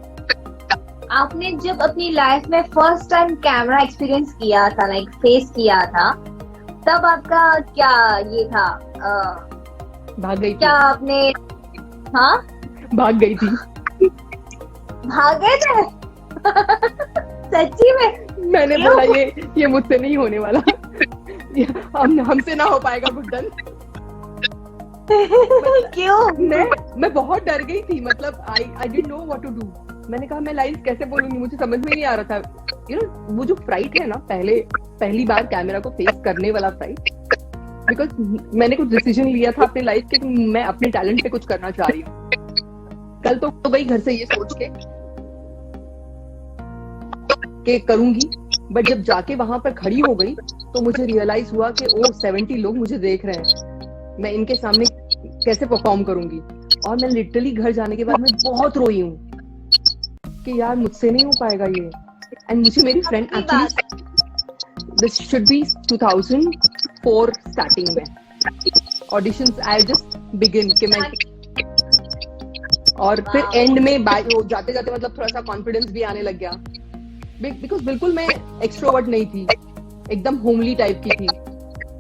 आपने जब अपनी लाइफ में फर्स्ट टाइम कैमरा एक्सपीरियंस किया था, लाइक फेस किया था, तब आपका क्या ये था?
भाग गई
क्या
थी।
आपने? हाँ
भाग गई थी।
भाग गए थे? सच्ची में?
मैंने बोला ये मुझसे नहीं होने वाला, हमसे ना हो पाएगा गुड्डन।
क्यों?
मैं बहुत डर गई थी, मतलब I didn't know what to do. मैंने कहा मैं लाइन्स कैसे बोलूंगी, मुझे समझ में नहीं आ रहा था। यू नो वो जो फ्राइट है ना, पहली बार कैमरा को फेस करने वाला फ्राइट, बिकॉज मैंने कुछ डिसीजन लिया था अपनी लाइफ के कि मैं अपने टैलेंट पे कुछ करना चाह रही हूँ। कल तो गई घर से ये सोच के करूंगी, बट जब जाके वहां पर खड़ी हो गई तो मुझे रियलाइज हुआ कि ओ 70 लोग मुझे देख रहे हैं, मैं इनके सामने कैसे परफॉर्म करूंगी। और मैं लिटरली घर जाने के बाद मैं बहुत रोई हूँ कि यार मुझसे नहीं हो पाएगा ये। एंड मुझे मेरी friend actually, this should be 2004 starting में ऑडिशंस आई जस्ट बिगिन कि मैं, और फिर एंड में जाते जाते मतलब थोड़ा सा कॉन्फिडेंस भी आने लग गया, बिकॉज बिल्कुल मैं एक्सट्रोवर्ट नहीं थी, एकदम होमली टाइप की थी।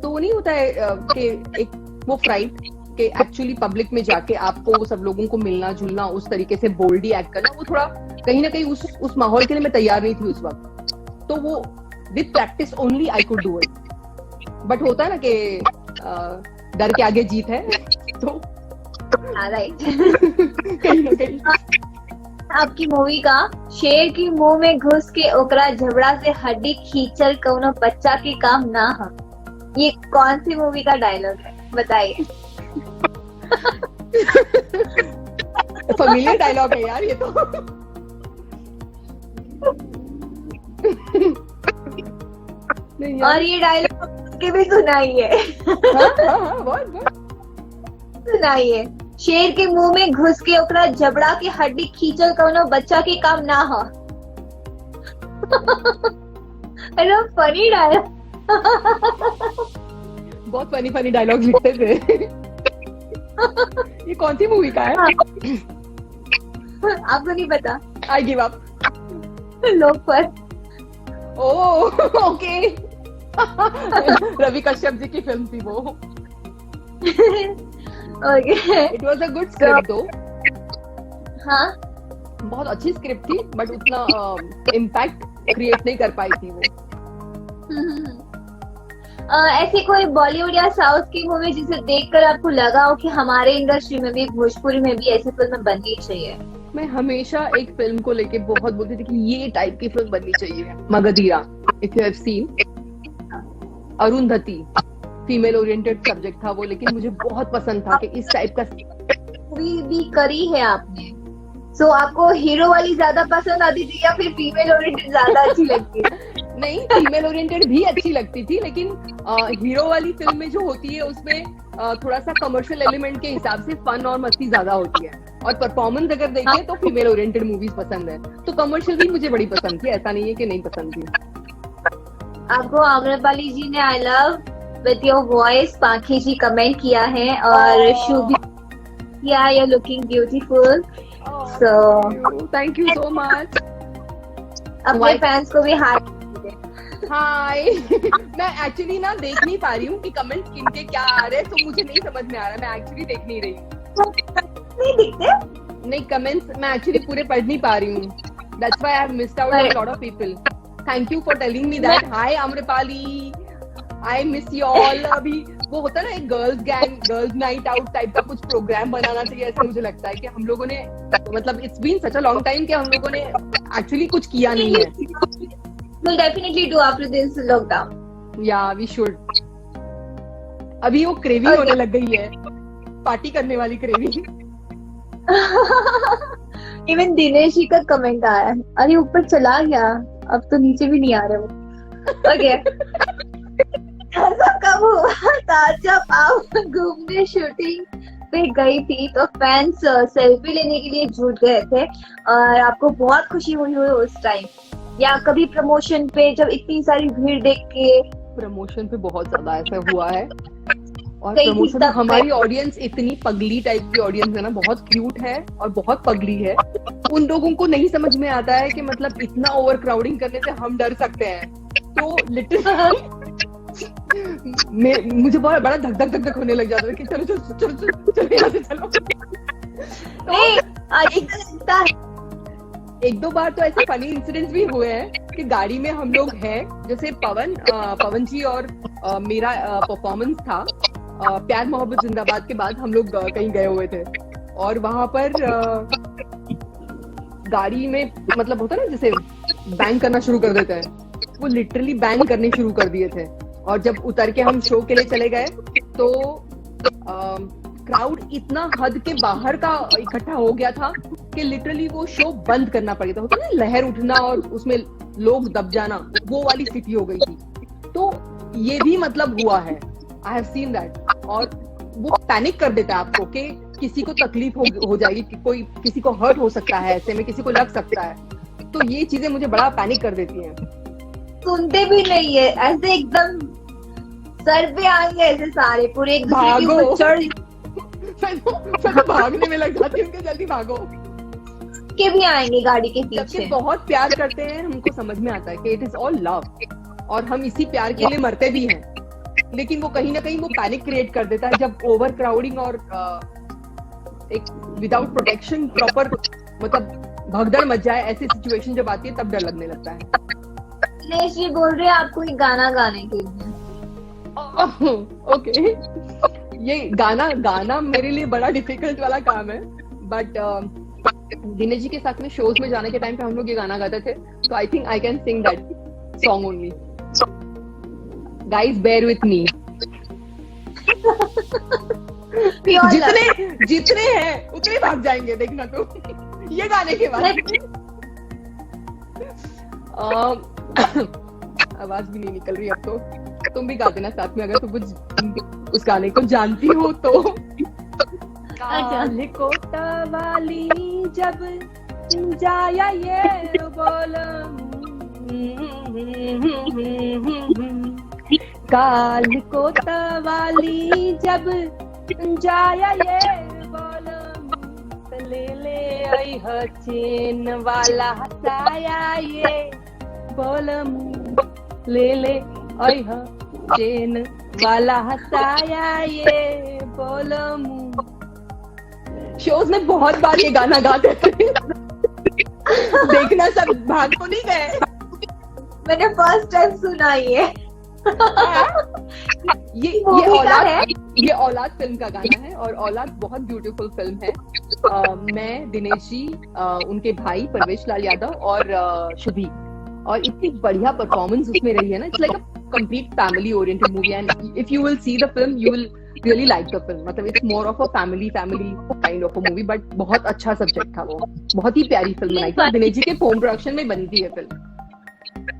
तो वो नहीं होता है कि एक वो फ्राइट कि एक्चुअली पब्लिक में जाके आपको वो सब लोगों को मिलना जुलना, उस तरीके से बोल्डली एक्ट करना, वो थोड़ा कहीं ना कहीं उस माहौल के लिए मैं तैयार नहीं थी उस वक्त। तो वो with practice only I could do it. But होता है ना कि डर के आगे जीत है, तो
राइट।
कहीं ना कहीं
आपकी मूवी का शेर की मुंह में घुस के ओकरा झबड़ा से हड्डी खींचल कौनो बच्चा के काम ना हो, ये कौन सी मूवी का डायलॉग है बताइए?
फैमिलियर डायलॉग है यार ये तो। नहीं यार।
और ये डायलॉग के भी सुनाइए।
बहुत
सुनाइए। शेर के मुंह में घुस के ओकरा जबड़ा के हड्डी खींचल कौनो बच्चा के काम ना हो। Hello funny dialogue.
बहुत फनी डायलॉग लिखते थे। ये कौन सी मूवी का है?
आपको नहीं पता?
I give up.
लोग पर।
Oh okay. रवि कश्यप जी की फिल्म थी वो। It was a good script though.
हाँ
बहुत अच्छी स्क्रिप्ट थी, बट उतना इम्पैक्ट क्रिएट नहीं कर पाई थी वो।
ऐसी कोई बॉलीवुड या साउथ की मूवी जिसे देखकर आपको लगा हो कि हमारे इंडस्ट्री में भी, भोजपुरी में भी ऐसी फिल्म बननी चाहिए?
मैं हमेशा एक फिल्म को लेके बहुत बोलती थी कि ये टाइप की फिल्म बननी चाहिए। Magadheera, if you have seen. Arundhati, female oriented subject था वो, लेकिन मुझे बहुत पसंद था कि इस टाइप का
मूवी भी करी है आपने। सो आपको हीरो वाली ज्यादा पसंद आती थी या फिर फीमेल ओरिएंटेड ज्यादा अच्छी लगती है?
नहीं, फीमेल ओरिएंटेड भी अच्छी लगती थी, लेकिन हीरो वाली फिल्म में जो होती है उसमें थोड़ा सा कमर्शियल एलिमेंट के हिसाब से फन और मस्ती ज्यादा होती है। और परफॉर्मेंस अगर देखें तो फीमेल ओरिएंटेड मूवीज पसंद है। तो कमर्शियल भी मुझे बड़ी पसंद थी, ऐसा नहीं है कि नहीं पसंद थी।
आपको आम्रपाली जी ने I love with your voice पाखी जी कमेंट किया है, और शुभ किया, you looking beautiful. So
thank you so much.
अपने फैंस को भी
हाय। मैं एक्चुअली ना देख नहीं पा रही हूँ कि कमेंट्स किनके क्या आ रहे हैं, तो मुझे नहीं समझ में आ रहा। मैं एक्चुअली देख नहीं रही हूँ।
नहीं दिखते?
नहीं, कमेंट्स मैं एक्चुअली पूरे पढ़ नहीं पा रही हूँ। That's why I have missed out on a lot of people. Thank you for telling me that. Hi Amrapali, I miss you all. अभी वो होता है ना एक गर्ल्स नाइट आउट टाइप का कुछ प्रोग्राम बनाना चाहिए, ऐसा मुझे लगता है कि हम लोगों ने, मतलब it's been such a long time कि हम लोगों ने एक्चुअली कुछ किया नहीं है।
We'll definitely do after this lockdown.
Yeah, we should. अभी वो क्रेविंग होने लग गई है, पार्टी करने वाली क्रेविंग।
इवन दिनेश जी का कमेंट आया है, अरे ऊपर चला गया, अब तो नीचे भी नहीं आ रहा वो। ओके। कब हुआ जब आप घूमने शूटिंग पे गई थी तो फैंस सेल्फी लेने के लिए जुट गए थे और आपको बहुत खुशी हुई हो उस टाइम, या कभी प्रमोशन पे जब इतनी सारी भीड़ देख के?
प्रमोशन पे बहुत ज्यादा ऐसा हुआ है, और प्रमोशन में हमारी ऑडियंस इतनी पगली टाइप की ऑडियंस है ना, बहुत क्यूट है और बहुत पगली है। उन लोगों को नहीं समझ में आता है कि मतलब इतना ओवर क्राउडिंग करने से हम डर सकते हैं। तो लिटरली मुझे बहुत बड़ा धक धक होने लग जाता है कि चलो चलो चलो चलो चलो यहाँ से चलो। एक दो बार तो ऐसे फनी इंसिडेंट्स भी हुए हैं कि गाड़ी में हम लोग हैं, जैसे पवन जी और मेरा परफॉर्मेंस था प्यार मोहब्बत जिंदाबाद के बाद, हम लोग कहीं गए हुए थे और वहां पर गाड़ी में मतलब होता है ना जैसे बैंग करना शुरू कर देते हैं, वो लिटरली बैंग करने शुरू कर दिए थे। और जब उतर के हम शो के लिए चले गए तो क्राउड इतना हद के बाहर का इकट्ठा हो गया था कि लिटरली वो शो बंद करना पड़ गया था। होता है ना लहर उठना और उसमें लोग दब जाना, वो वाली स्थिति हो गई थी। तो ये भी मतलब हुआ है, आई हैव सीन दैट। और वो पैनिक कर देता है आपको कि किसी को तकलीफ हो जाएगी, कि कोई किसी को हर्ट हो सकता है, ऐसे में किसी को लग सकता है। तो ये चीजें मुझे बड़ा पैनिक कर देती हैं।
सुनते भी नहीं है, ऐसे एकदम सर पे आएंगे ऐसे सारे पूरे एक दूसरे के ऊपर चढ़
मैं तो भागने में लग जाती हूँ कि जल्दी भागो
के भी आएंगे गाड़ी के पीछे।
जबकि बहुत प्यार करते हैं, हमको समझ में आता है कि इट इज ऑल लव और हम इसी प्यार के लिए मरते भी हैं। लेकिन वो कहीं ना कहीं वो पैनिक क्रिएट कर देता है जब ओवर क्राउडिंग और एक विदाउट प्रोटेक्शन प्रॉपर मतलब भगदड़ मच जाए, ऐसी सिचुएशन जब आती है तब डर लगने लगता है।
दिनेश जी बोल रहे हैं आपको एक गाना गाने के लिए।
ओके ये गाना मेरे लिए बड़ा डिफिकल्ट वाला काम है, बट दिनेश जी के साथ में शोज में जाने के टाइम पे हम लोग ये गाना गाते थे, तो I think I can sing that song only. Guys bear with me. जितने हैं उतने भाग जाएंगे, देखना तो ये गाने के बाद। आवाज भी नहीं निकल रही अब तो। तुम भी गा देना साथ में अगर तुम कुछ उस गाने को जानती हो तो। काल कोटा वाली जब जाया ये बोलम, काल कोटा वाली जब जाया ये बोलम, ले आई चेन वाला साया ये बोलम, ले आई चेन वाला हसाया ये बोलम। शोज में बहुत बार ये गाना गाते थे। देखना सब भाग तो नहीं गए।
मैंने फर्स्ट टाइम सुना ये
औलाद फिल्म का गाना है और औलाद बहुत ब्यूटीफुल फिल्म है। मैं, दिनेश जी, उनके भाई परवेश लाल यादव और शुभी, और इतनी बढ़िया परफॉर्मेंस उसमें रही है ना। It's like a complete family oriented movie and if you will see the film you will really like the film. मतलब it's more of a family kind of a movie, but बहुत अच्छा subject था वो। बहुत ही प्यारी film बनाई थी, दिनेश जी के होम प्रोडक्शन में बनी थी ये फिल्म।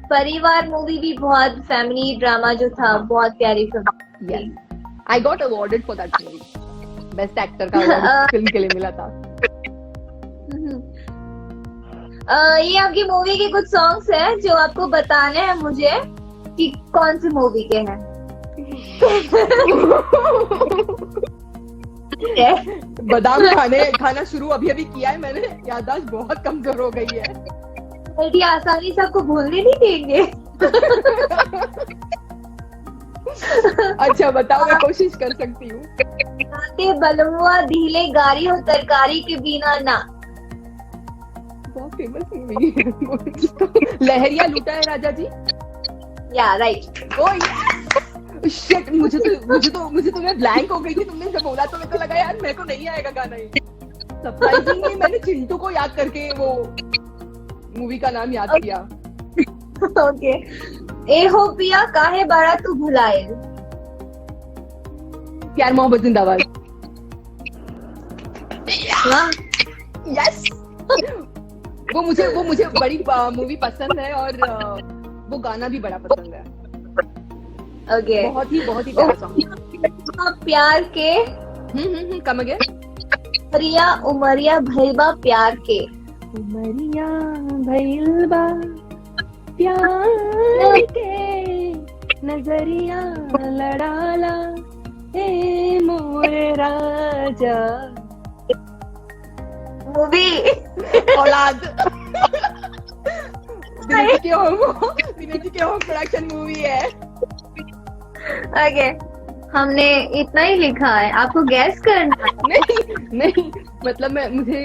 परिवार मूवी भी बहुत फैमिली ड्रामा जो था, बहुत प्यारी film.
Yes, I got awarded for that movie, best actor का अवार्ड फिल्म के लिए मिला था।
ये आपकी मूवी के कुछ सॉन्ग्स हैं जो आपको बताने हैं मुझे कि कौन सी मूवी के हैं।
बादाम खाना शुरू अभी किया है मैंने, याददाश्त बहुत कमजोर हो गई है।
बड़ी आसानी से आपको भूलने नहीं देंगे।
अच्छा बताओ, मैं कोशिश कर सकती हूँ।
बलुआ धीले गारी हो तरकारी के बिना ना।
बहुत फेमस मूवी है। लहरिया लूटा है राजा जी।
या राइट।
ओह शिट, मुझे तो मैं ब्लैंक हो गई थी। तुमने जब बोला तो मेरे को लगा यार मेरे को नहीं आएगा गाना ये। सरप्राइजिंगली मैंने चिंटू को याद करके वो मूवी का नाम याद किया।
ओके। ए हो पिया काहे बारा तू भुलाए।
प्यार मोहब्बत जिंदाबाद। यस, वो मुझे बड़ी मूवी पसंद है और वो गाना भी बड़ा पसंद है।
ओके।
बहुत ही प्यारा सॉन्ग।
प्यार के
कम अगे।
रिया उमरिया भैबा प्यार के।
उमरिया भैलबा प्यार के, नजरिया लड़ाला ए मोरे राजा।
मूवी
औलाद। दिनेश की होम प्रोडक्शन मूवी है।
ओके, हमने इतना ही लिखा है, आपको गैस करना।
नहीं मतलब मुझे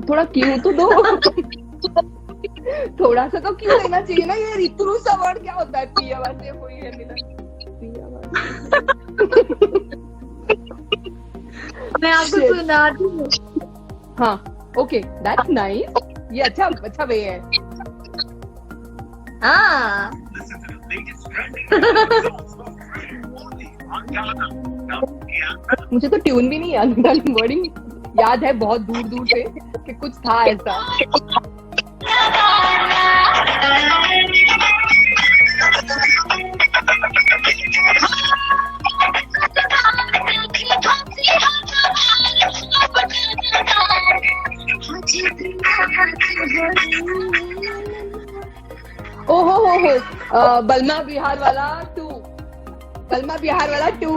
थोड़ा क्यों तो दो। थोड़ा सा तो क्यों देना चाहिए ना। ये रितु सा वर्ड क्या होता है? पिया वासे कोई है मिला। पिया वासे
मैं आपको
Shit.
सुनाती हूँ।
हाँ, ओके, दैट्स नाइस। ये अच्छा वे है।
हाँ।
मुझे तो ट्यून भी नहीं याद, वर्डिंग याद है बहुत दूर दूर से कि कुछ था ऐसा। ओहो हो, बलमा बिहार वाला 2, बलमा बिहार वाला 2,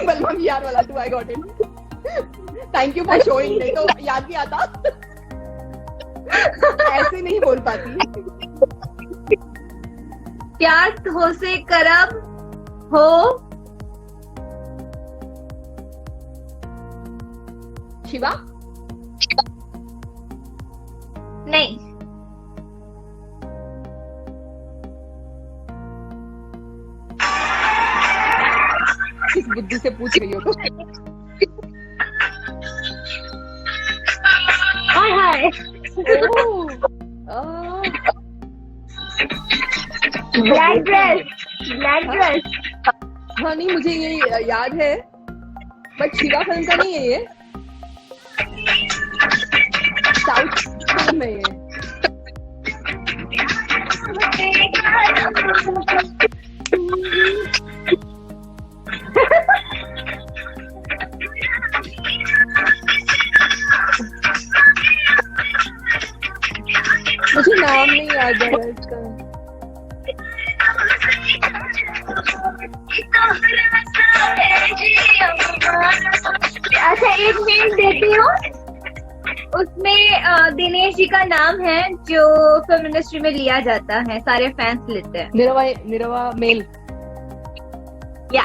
बलमा बिहार वाला 2, I got it. Thank you for showing, नहीं तो याद नहीं आता। ऐसे नहीं बोल पाती।
प्यार हो से करब हो,
शिवा
नहीं,
किस बुद्धि से पूछ रही हो तो?
हाय हाय। Black dress.
हाँ नहीं, मुझे ये याद है, बट शिवा फिल्म का नहीं है ये, साउथ फिल्म है ये। मुझे नाम नहीं याद है इसका।
अच्छा, एक हिंट देती हूँ, उसमें दिनेश जी का नाम है जो फिल्म इंडस्ट्री में लिया जाता है, सारे फैंस लेते हैं।
निरवा मेल।
या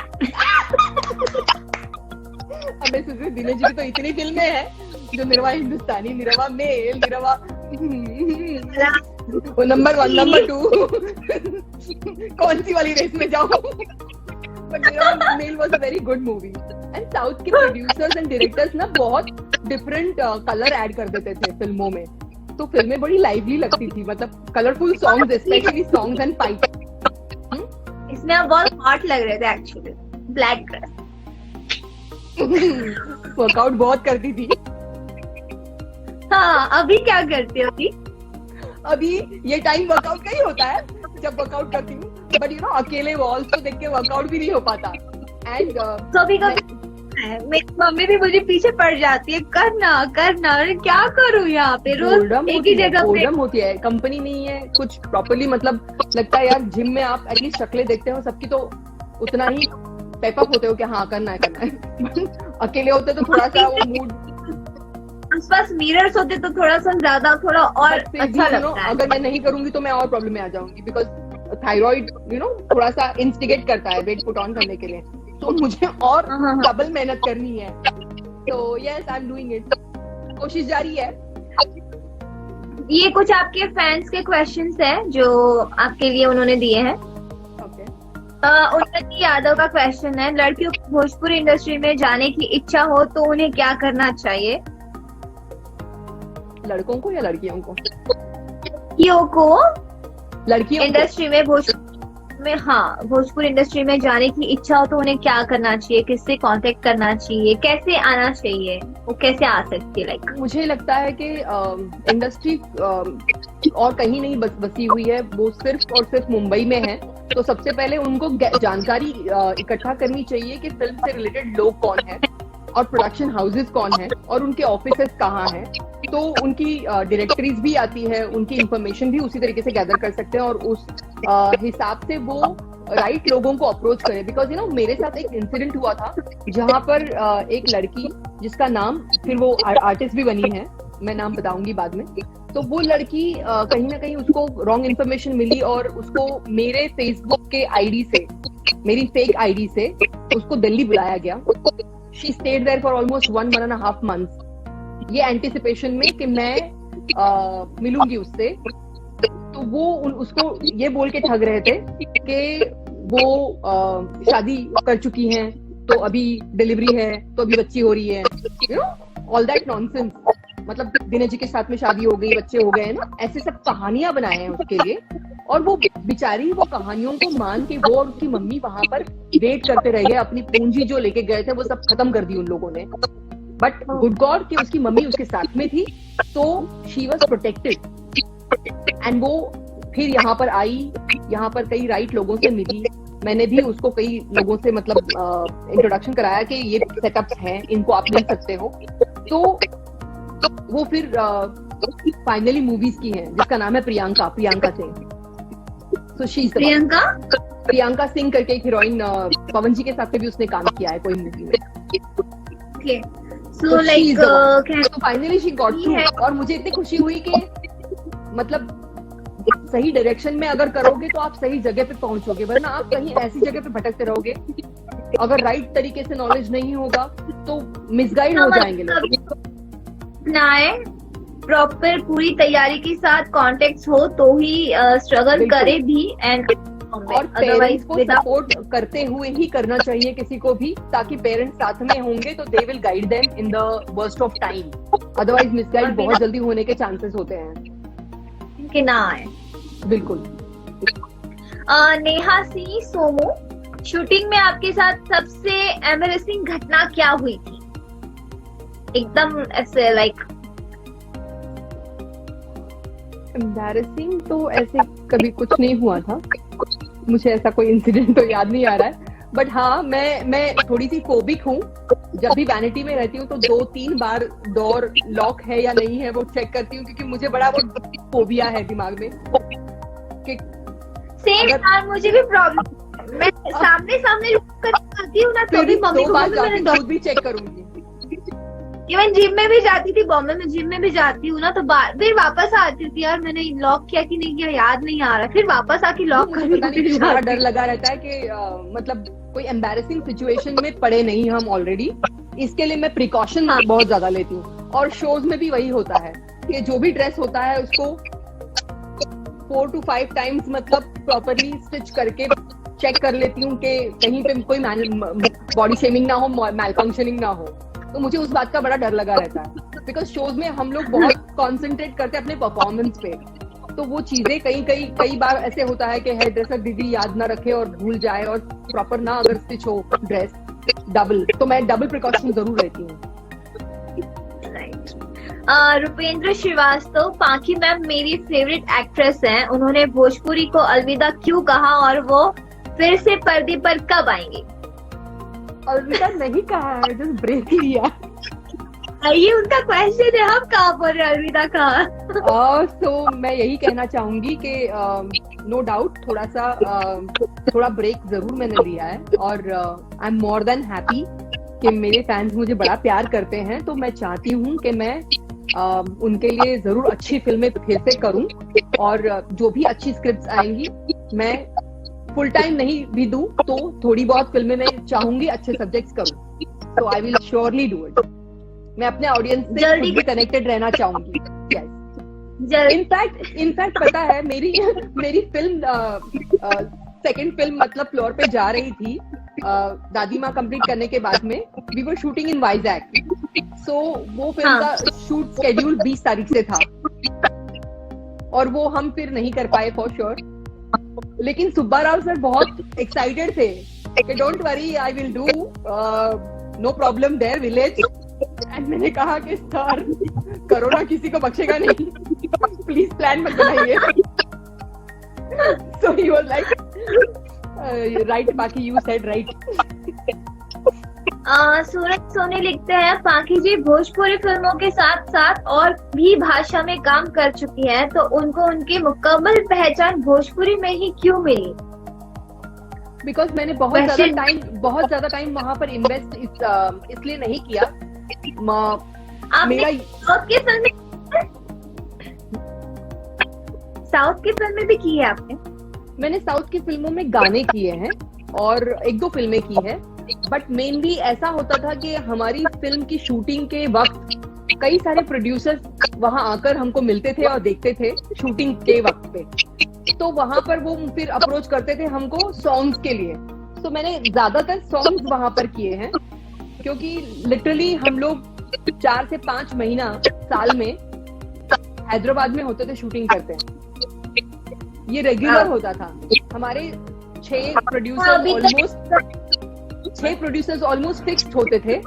अब ऐसे दिनेश जी की तो इतनी फिल्में हैं, जो निरवा हिंदुस्तानी, निरवा मेल, निरवा वो नंबर 1, नंबर 2 कौन सी वाली रेस में जाओ। बट निरवा मेल was a very good movie. And south के प्रोड्यूसर्स एंड डायरेक्टर्स ना बहुत डिफरेंट कलर ऐड कर देते थे फिल्मों में, तो फिल्में बड़ी लाइवली लगती थी, मतलब colourful songs, specially songs and fight.
इसमें आप बहुत हॉट लग रहे थे एक्चुअली। Black dress.
वर्कआउट बहुत करती थी।
हाँ, अभी क्या करते हो अभी?
अभी ये टाइम वर्कआउट का ही होता है जब वर्कआउट करती हूँ, बट यू नो अकेले वॉल्स को देख के वर्कआउट भी नहीं हो पाता। एंड
कभी मेरी मम्मी भी मुझे पीछे पड़ जाती है, करना अरे क्या करूँ यहाँ पे, रोज एक ही जगह पे।
होती है, कंपनी नहीं है कुछ प्रॉपरली, मतलब लगता है यार जिम में आप एटलीस्ट शक्लें देखते हो सबकी, तो उतना ही पेपअप होते हो कि हाँ करना है। अकेले होते तो थोड़ा सा वो मूड,
आसपास मिरर्स होते तो थोड़ा सा ज्यादा, थोड़ा और अच्छा लगता है।
अगर मैं नहीं करूंगी तो मैं और प्रॉब्लम में आ जाऊंगी, बिकॉज थायराइड थोड़ा सा इंस्टिगेट करता है वेट पुट ऑन करने के लिए, तो मुझे और डबल मेहनत करनी है। तो yes, I am doing it, कोशिश जारी है।
ये कुछ आपके फैंस के क्वेश्चंस हैं जो आपके लिए उन्होंने दिए हैं। उन्नति यादव का क्वेश्चन है, लड़कियों को भोजपुरी इंडस्ट्री में जाने की इच्छा हो तो उन्हें क्या करना चाहिए?
लड़कों को या लड़कियों को? लड़कियों
इंडस्ट्री में भोजपुरी इंडस्ट्री में जाने की इच्छा हो तो उन्हें क्या करना चाहिए, किससे कांटेक्ट करना चाहिए, कैसे आना चाहिए, वो कैसे आ सकती है? लाइक
मुझे लगता है कि इंडस्ट्री और कहीं नहीं बसी हुई है, वो सिर्फ और सिर्फ मुंबई में है। तो सबसे पहले उनको जानकारी इकट्ठा करनी चाहिए कि फिल्म से रिलेटेड लोग कौन है और प्रोडक्शन हाउसेस कौन है और उनके ऑफिसेस कहाँ हैं। तो उनकी डायरेक्टरीज भी आती है, उनकी इंफॉर्मेशन भी उसी तरीके से गैदर कर सकते हैं और उस हिसाब से वो राइट लोगों को अप्रोच करें। बिकॉज मेरे साथ एक इंसिडेंट हुआ था जहां पर एक लड़की, जिसका नाम फिर वो आर्टिस्ट भी बनी है, मैं नाम बताऊंगी बाद में, तो वो लड़की कहीं ना कहीं उसको रॉन्ग इन्फॉर्मेशन मिली और उसको मेरे फेसबुक के आईडी से, मेरी फेक आईडी से उसको दिल्ली बुलाया गया। She stayed there for almost 1.5 months, ये एंटिसिपेशन में कि मैं मिलूंगी उससे। तो वो उसको ये बोल के ठग रहे थे कि वो शादी कर चुकी हैं तो अभी डिलीवरी है, तो अभी बच्ची हो रही है, you know all that nonsense. मतलब दिनेश जी के साथ में शादी हो गई, बच्चे हो गए ना, ऐसे सब कहानियां बनाए हैं उसके लिए। और वो बेचारी वो कहानियों को मान के वो और उसकी मम्मी वहां पर वेट करते रह गए, अपनी पूंजी जो लेके गए थे वो सब खत्म कर दी उन लोगों ने। बट गुड गॉड कि उसकी मम्मी उसके साथ में थी, तो शी वॉज प्रोटेक्टेड। एंड वो फिर यहाँ पर आई, यहाँ पर कई राइट लोगों से मिली। मैंने भी उसको कई लोगों से मतलब इंट्रोडक्शन कराया कि ये सेटअप्स हैं, इनको आप मिल सकते हो। तो वो फिर फाइनली मूवीज की है जिसका नाम है प्रियंका सिंह। So प्रियंका सिंह करके एक हीरोइन, पवन जी के साथ भी उसने काम किया है कोई मूवी में। So finally she got through। और मुझे इतनी खुशी हुई कि मतलब सही डायरेक्शन में अगर करोगे तो आप सही जगह पे पहुंचोगे, वरना आप कहीं ऐसी जगह पे भटकते रहोगे। अगर राइट तरीके से नॉलेज नहीं होगा तो मिसगाइड हो जाएंगे लोग।
प्रॉपर पूरी तैयारी के साथ कॉन्टेक्ट हो तो ही स्ट्रगल करे भी। एंड
और पेरेंट्स को सपोर्ट करते हुए ही करना चाहिए किसी को भी, ताकि पेरेंट्स साथ में होंगे तो they will guide them in the worst of time. Otherwise misguide बहुत जल्दी होने के चांसेस होते हैं
कि ना आए।
बिल्कुल।
नेहा सिंह सोमू, शूटिंग में आपके साथ सबसे एम्बैरेसिंग घटना क्या हुई थी? एकदम ऐसे लाइक
एम्बैरेसिंग तो ऐसे कभी कुछ नहीं हुआ था, मुझे ऐसा कोई इंसिडेंट तो याद नहीं आ रहा है। बट हाँ, मैं थोड़ी सी फोबिक हूँ। जब भी वैनिटी में रहती हूँ तो 2-3 बार डोर लॉक है या नहीं है वो चेक करती हूँ, क्योंकि मुझे बड़ा वो फोबिया है दिमाग में कि
सेम यार, मुझे भी प्रॉब्लम। मैं सामने लॉक करती हूँ ना, तो भी मम्मी को
खुद भी चेक करूंगी।
इवन जिम में भी जाती थी, बॉम्बे में जिम में भी जाती हूँ ना, तो फिर वापस आती थी यार मैंने लॉक किया कि नहीं किया याद नहीं आ रहा, फिर वापस आके लॉक करने
का डर लगा रहता है कि मतलब कोई एम्बैरेसिंग सिचुएशन में पड़े नहीं हम ऑलरेडी। इसके लिए मैं प्रिकॉशन बहुत ज्यादा लेती हूँ। और शोज में भी वही होता है कि जो भी ड्रेस होता है उसको 4 to 5 टाइम्स मतलब प्रॉपरली स्टिच करके चेक कर लेती हूँ कि कहीं पे कोई बॉडी शेमिंग ना हो, मैलफंक्शनिंग ना हो। तो मुझे उस बात का बड़ा डर लगा रहता है, बिकॉज शोज में हम लोग बहुत कॉन्सेंट्रेट करते हैं अपने परफॉर्मेंस पे। तो वो चीजें कई बार ऐसे होता है कि हेयर ड्रेसर दीदी याद ना रखे और भूल जाए और प्रॉपर ना अगर स्टिच हो ड्रेस डबल, तो मैं डबल प्रिकॉशन जरूर रहती हूँ।
रुपेंद्र श्रीवास्तव, पाखी मैम मेरी फेवरेट एक्ट्रेस हैं, उन्होंने भोजपुरी को अलविदा क्यों कहा और वो फिर से पर्दे पर कब आएंगे?
अलविदा नहीं कहा है, जस्ट ब्रेक लिया।
ये उनका क्वेश्चन है, हम कहाँ पर अलविदा कहा?
तो मैं यही कहना चाहूंगी कि नो डाउट थोड़ा ब्रेक जरूर मैंने लिया है, और I am more than happy कि मेरे फैंस मुझे बड़ा प्यार करते हैं। तो मैं चाहती हूँ कि मैं उनके लिए जरूर अच्छी फिल्में फिर से करूँ, और जो भी अच्छी स्क्रिप्ट्स आएंगी मैं फुल टाइम नहीं भी दूं तो थोड़ी बहुत फिल्में मैं चाहूंगी अच्छे सब्जेक्ट्स करूं। तो I will surely do it. मैं अपने ऑडियंस से जल्दी भी कनेक्टेड रहना चाहूंगी। इनफैक्ट पता है मेरी फिल्म सेकंड फिल्म मतलब फ्लोर पे जा रही थी दादी माँ कंप्लीट करने के बाद में। वी वर शूटिंग इन वाइजैक, सो वो फिल्म का शूट स्केड्यूल 20 तारीख से था और वो हम फिर नहीं कर पाए फॉर श्योर। लेकिन सुब्बा राव सर बहुत एक्साइटेड थे कि don't worry I will do, no problem there village. And मैंने कहा कि सर कोरोना किसी को बख्शेगा नहीं, प्लीज प्लान मत बनाइए। सो ही वाज लाइक राइट बाकी यू सेड राइट।
सूरज सोनी लिखते हैं, पाखी जी भोजपुरी फिल्मों के साथ साथ और भी भाषा में काम कर चुकी हैं, तो उनको उनकी मुकम्मल पहचान भोजपुरी में ही क्यों मिली?
बिकॉज मैंने बहुत ज्यादा टाइम वहाँ पर इन्वेस्ट इसलिए नहीं किया।
साउथ की फिल्में भी की है आपने?
मैंने साउथ की फिल्मों में गाने किए हैं और 1-2 फिल्में की है, बट मेनली ऐसा होता था कि हमारी फिल्म की शूटिंग के वक्त कई सारे प्रोड्यूसर्स वहां आकर हमको मिलते थे और देखते थे शूटिंग के वक्त पे। तो वहां पर वो फिर अप्रोच करते थे हमको सॉन्ग्स के लिए। तो मैंने ज्यादातर सॉन्ग्स वहां पर किए हैं, क्योंकि लिटरली हम लोग 4 से 5 महीना साल में हैदराबाद में होते थे, शूटिंग करते हैं। ये रेगुलर होता था। हमारे 6 प्रोड्यूसर्स ऑलमोस्ट फिक्स्ड होते थे,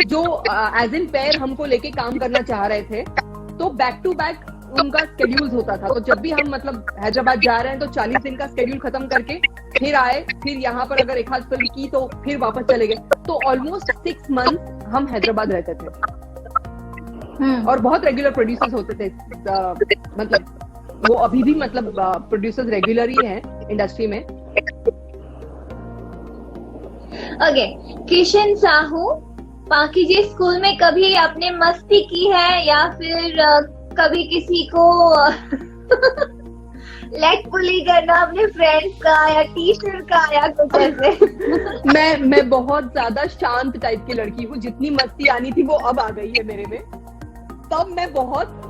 जो एज इन पेयर हमको लेके काम करना चाह रहे थे। तो बैक टू बैक उनका स्केड्यूल होता था। तो जब भी हम मतलब हैदराबाद जा रहे हैं तो 40 दिन का स्केड्यूल खत्म करके फिर आए, फिर यहाँ पर अगर एक आध फिल्म की तो फिर वापस चले गए। तो ऑलमोस्ट 6 मंथ हम हैदराबाद रहते थे। और बहुत रेगुलर प्रोड्यूसर्स होते थे, मतलब वो अभी भी मतलब प्रोड्यूसर्स रेगुलर ही हैं इंडस्ट्री में।
ओके, किशन साहू, पाकिजे स्कूल में कभी आपने मस्ती की है या फिर कभी किसी को लेग पुली करना अपने फ्रेंड्स का या टीचर का या कुछ ऐसे?
मैं बहुत ज्यादा शांत टाइप की लड़की हूँ। जितनी मस्ती आनी थी वो अब आ गई है मेरे में। तब मैं बहुत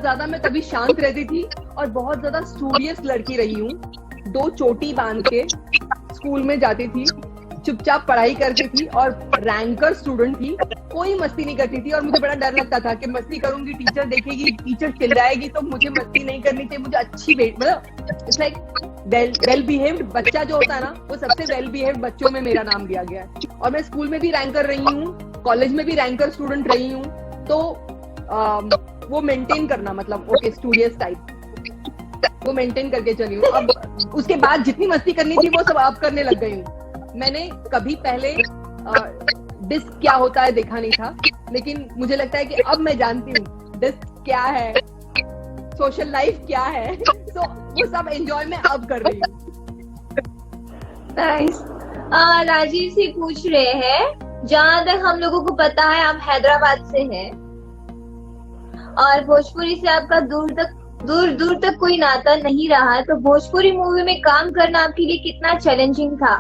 ज्यादा मैं तभी शांत रहती थी और बहुत ज्यादा स्टूडियस लड़की रही हूँ। 2 चोटी बांध के स्कूल में जाती थी, चुपचाप पढ़ाई करती थी और रैंकर स्टूडेंट थी। कोई मस्ती नहीं करती थी और मुझे बड़ा डर लगता था कि मस्ती करूंगी टीचर देखेगी, टीचर चिल्लाएगी, तो मुझे मस्ती नहीं करनी चाहिए। मुझे अच्छी मतलब इट्स लाइक वेल बिहेव्ड बच्चा जो होता है ना, वो सबसे वेल बिहेव्ड बच्चों में मेरा नाम दिया गया है। और मैं स्कूल में भी रैंकर रही हूँ, कॉलेज में भी रैंकर स्टूडेंट रही हूँ। तो वो मेंटेन करना, मतलब ओके स्टूडियस टाइप, वो मेंटेन करके चली हूँ। अब उसके बाद जितनी मस्ती करनी थी वो सब अब करने लग गई हूँ। मैंने कभी पहले डिस्क क्या होता है देखा नहीं था, लेकिन मुझे लगता है कि अब मैं जानती हूँ डिस्क क्या है, सोशल लाइफ क्या है। तो वो सब एंजॉय मैं अब कर रही हूँ।
नाइस। राजीव से पूछ रहे हैं, जहाँ तक हम लोगों को पता है आप हैदराबाद से हैं और भोजपुरी से आपका दूर तक कोई नाता नहीं रहा, तो भोजपुरी मूवी में काम करना आपके लिए कितना चैलेंजिंग था?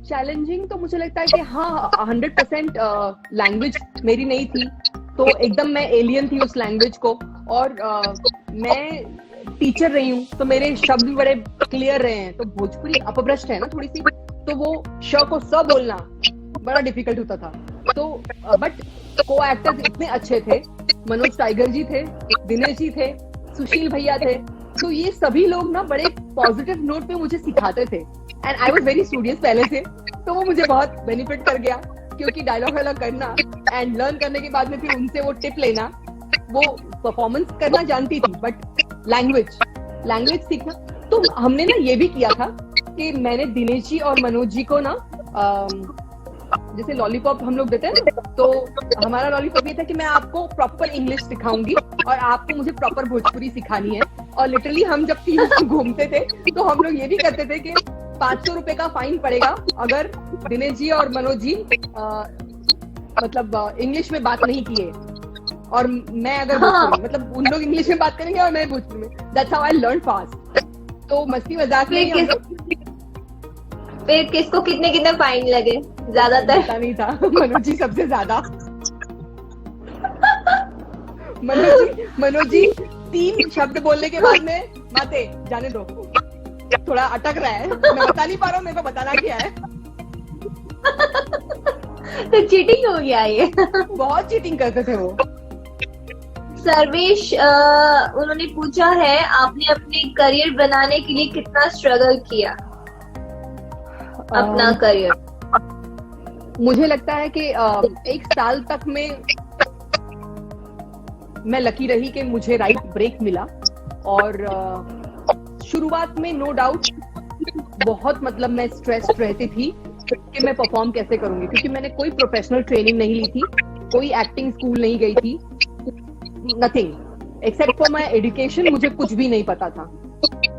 चैलेंजिंग तो मुझे लगता है कि हाँ 100% लैंग्वेज मेरी नहीं थी, तो एकदम मैं एलियन थी उस लैंग्वेज को। और मैं टीचर रही हूँ तो मेरे शब्द भी बड़े क्लियर रहे हैं। तो भोजपुरी अपभ्रष्ट है ना थोड़ी सी, तो वो श को स बोलना बड़ा डिफिकल्ट होता था। तो बट को एक्टर्स इतने अच्छे थे, मनोज टाइगर जी थे, दिनेश जी थे, सुशील भैया थे। तो ये सभी लोग ना बड़े पॉजिटिव नोट पे मुझे सिखाते थे and I was very studious पहले से, तो वो मुझे बहुत बेनिफिट कर गया। क्योंकि डायलॉग वायलॉग करना एंड लर्न करने के बाद में फिर उनसे वो टिप लेना, वो परफॉर्मेंस करना जानती थी, बट लैंग्वेज सीखना। तो हमने ना ये भी किया था कि मैंने दिनेश जी और मनोज जी को ना जैसे लॉलीपॉप हम लोग देते हैं ना, तो हमारा लॉलीपॉप ये था कि मैं आपको प्रॉपर इंग्लिश सिखाऊंगी और आपको मुझे प्रॉपर भोजपुरी सिखानी है। और लिटरली हम जब टीम घूमते थे तो हम लोग ये भी करते थे कि 500 रुपए का फाइन पड़ेगा अगर दिनेश जी और मनोज जी मतलब इंग्लिश में बात नहीं किए और मैं अगर भोजपुरी, मतलब उन लोग इंग्लिश में बात करेंगे और मैं भोजपुरी में। That's how I learn fast. तो मस्ती मजाक में
फिर किसको कितने फाइन लगे? ज्यादातर
पता नहीं था, मनोज जी सबसे ज्यादा। मनोज जी 3 शब्द बोलने के बाद में माते जाने दो, थोड़ा अटक रहा है, मैं बता नहीं पा रहा हूँ, मेरे को बताना क्या है।
तो चीटिंग हो गया ये।
बहुत चीटिंग करते थे वो।
सर्वेश उन्होंने पूछा है, आपने अपने करियर बनाने के लिए कितना स्ट्रगल किया अपना करियर?
मुझे लगता है कि 1 साल तक मैं लकी रही कि मुझे राइट ब्रेक मिला। और शुरुआत में नो डाउट बहुत मतलब मैं स्ट्रेस्ड रहती थी कि मैं परफॉर्म कैसे करूंगी, क्योंकि मैंने कोई प्रोफेशनल ट्रेनिंग नहीं ली थी, कोई एक्टिंग स्कूल नहीं गई थी, nothing except for my education. मुझे कुछ भी नहीं पता था।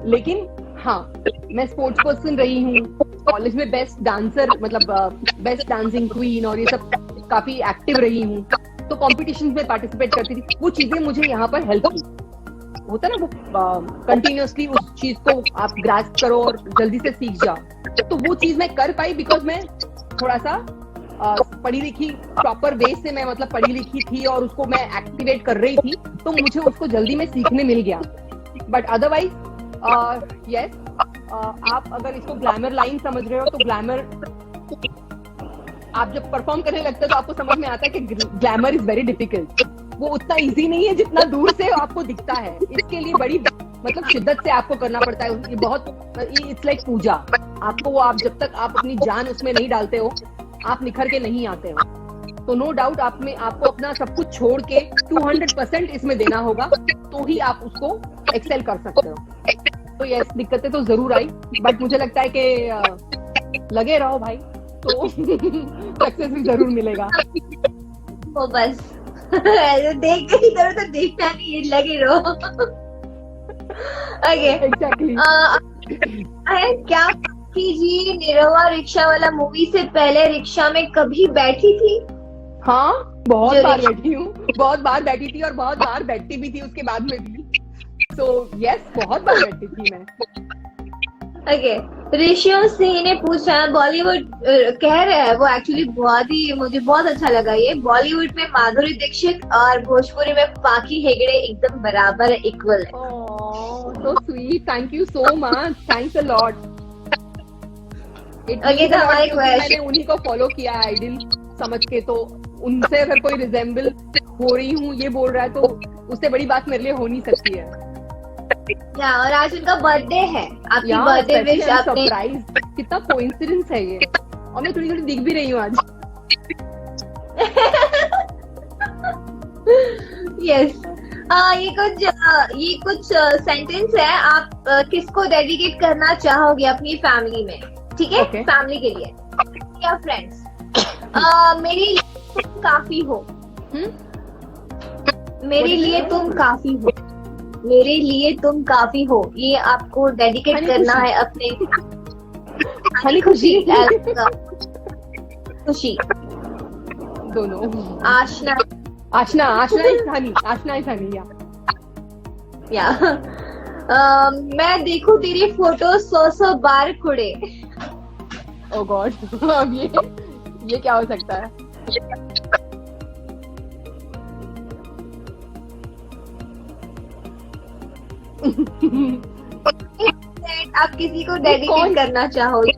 लेकिन हाँ, मैं स्पोर्ट्स पर्सन रही हूँ, कॉलेज में बेस्ट डांसर मतलब बेस्ट डांसिंग क्वीन और ये सब काफी एक्टिव रही हूँ, तो कॉम्पिटिशंस में पार्टिसिपेट करती थी। वो चीजें मुझे यहाँ पर हेल्प की। होता ना वो कंटिन्यूअसली उस चीज को आप ग्रास्प करो और जल्दी से सीख जाओ। तो वो चीज मैं कर पाई बिकॉज मैं थोड़ा सा पढ़ी लिखी प्रॉपर वे से मैं मतलब पढ़ी लिखी थी और उसको मैं एक्टिवेट कर रही थी, तो मुझे उसको जल्दी में सीखने मिल गया। बट अदरवाइज यस, आप अगर इसको ग्लैमर लाइन समझ रहे हो तो ग्लैमर, आप जब परफॉर्म करने लगते हो तो आपको समझ में आता है कि ग्लैमर इज वेरी डिफिकल्ट। वो उतना इजी नहीं है जितना दूर से आपको दिखता है। इसके लिए बड़ी मतलब शिद्दत से आपको करना पड़ता है। ये बहुत, इट्स लाइक पूजा। आपको वो, आप जब तक आप अपनी जान उसमें नहीं डालते हो, आप निखर के नहीं आते हो। तो नो डाउट आपको अपना सब कुछ छोड़ के 200% इसमें देना होगा, तो ही आप उसको एक्सेल कर सकते हो। तो यस, दिक्कतें तो जरूर आई, बट मुझे लगता है कि लगे रहो भाई तो सक्सेस भी जरूर मिलेगा।
वो बस देख के इधर उधर देखना नहीं है, लगे रहो। Okay,
exactly.
क्या जी निरहुआ रिक्शा वाला मूवी से पहले रिक्शा में कभी बैठी थी?
हाँ, बहुत बार बैठी हूँ, बहुत बार बैठी थी और बहुत बार बैठती भी थी उसके बाद में भी। तो यस, बहुत बार बैठी थी मैं।
ओके, ऋषियों सिंह ने पूछा, बॉलीवुड कह रहे हैं वो, एक्चुअली बहुत ही मुझे बहुत अच्छा लगा ये, बॉलीवुड में माधुरी दीक्षित और भोजपुरी में पाखी हेगड़े एकदम बराबर है, इक्वल है।
So sweet, thank you so much, thanks a lot.
Okay, तो हमारे
मैंने उन्हीं को फॉलो किया आइडल समझ के, तो उनसे अगर कोई रिजेंबल हो रही हूँ ये बोल रहा है तो उससे बड़ी बात मेरे लिए हो नहीं सकती है।
और आज उनका बर्थडे है, आपकी बर्थडे विश, आपने
सरप्राइज, कितना कोइंसिडेंस है ये। और मैं थोड़ी थोड़ी दिख भी रही हूँ आज।
यस। ये कुछ सेंटेंस है, आप किसको डेडिकेट करना चाहोगे अपनी फैमिली में? ठीक है, फैमिली के लिए या फ्रेंड्स? मेरे लिए तुम काफी हो। मेरे लिए तुम काफी हो। मेरे लिए तुम काफी हो, ये आपको डेडिकेट करना है अपने खुशी खुशी
दोनों।
आशना
इज हनी
या मैं देखूं तेरी फोटो 100 बार खुड़े।
ओ गॉड, अब ये क्या हो सकता है?
आप किसी को डेडिकेट करना चाहोगे?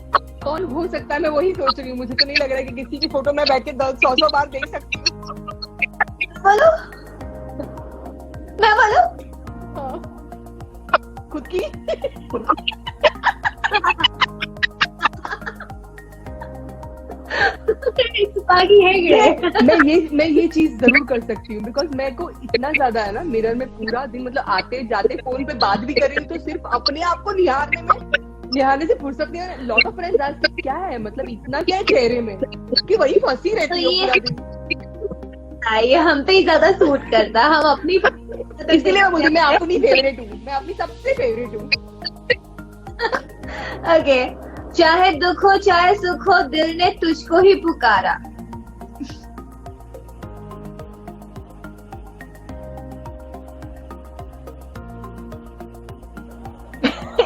कौन हो सकता है? मैं वही सोच रही हूँ, मुझे तो नहीं लग रहा है कि किसी की फोटो मैं बैठ के 100 बार देख सकती हूँ।
बोलो, मैं बोलूं?
हाँ। खुद की मैं ये चीज जरूर कर सकती हूँ, बिकॉज मेरे को इतना ज्यादा है ना मिरर में पूरा दिन, मतलब आते जाते फोन पे बात भी कर रही हूँ तो सिर्फ अपने आप को निहारने से फुर्सत नहीं है। लॉट ऑफ फ्रेंड्स आज क्या है, मतलब इतना क्या है चेहरे में कि वही फंसी रहती है पूरा दिन।
ये हम पे ही ज्यादा सूट करता, हम अपनी
इसलिए मुझे, मैं अपनी फेवरेट हूँ, मैं अपनी सबसे फेवरेट हूँ।
ओके, चाहे दुख हो चाहे सुख हो, दिल ने तुझको ही पुकारा।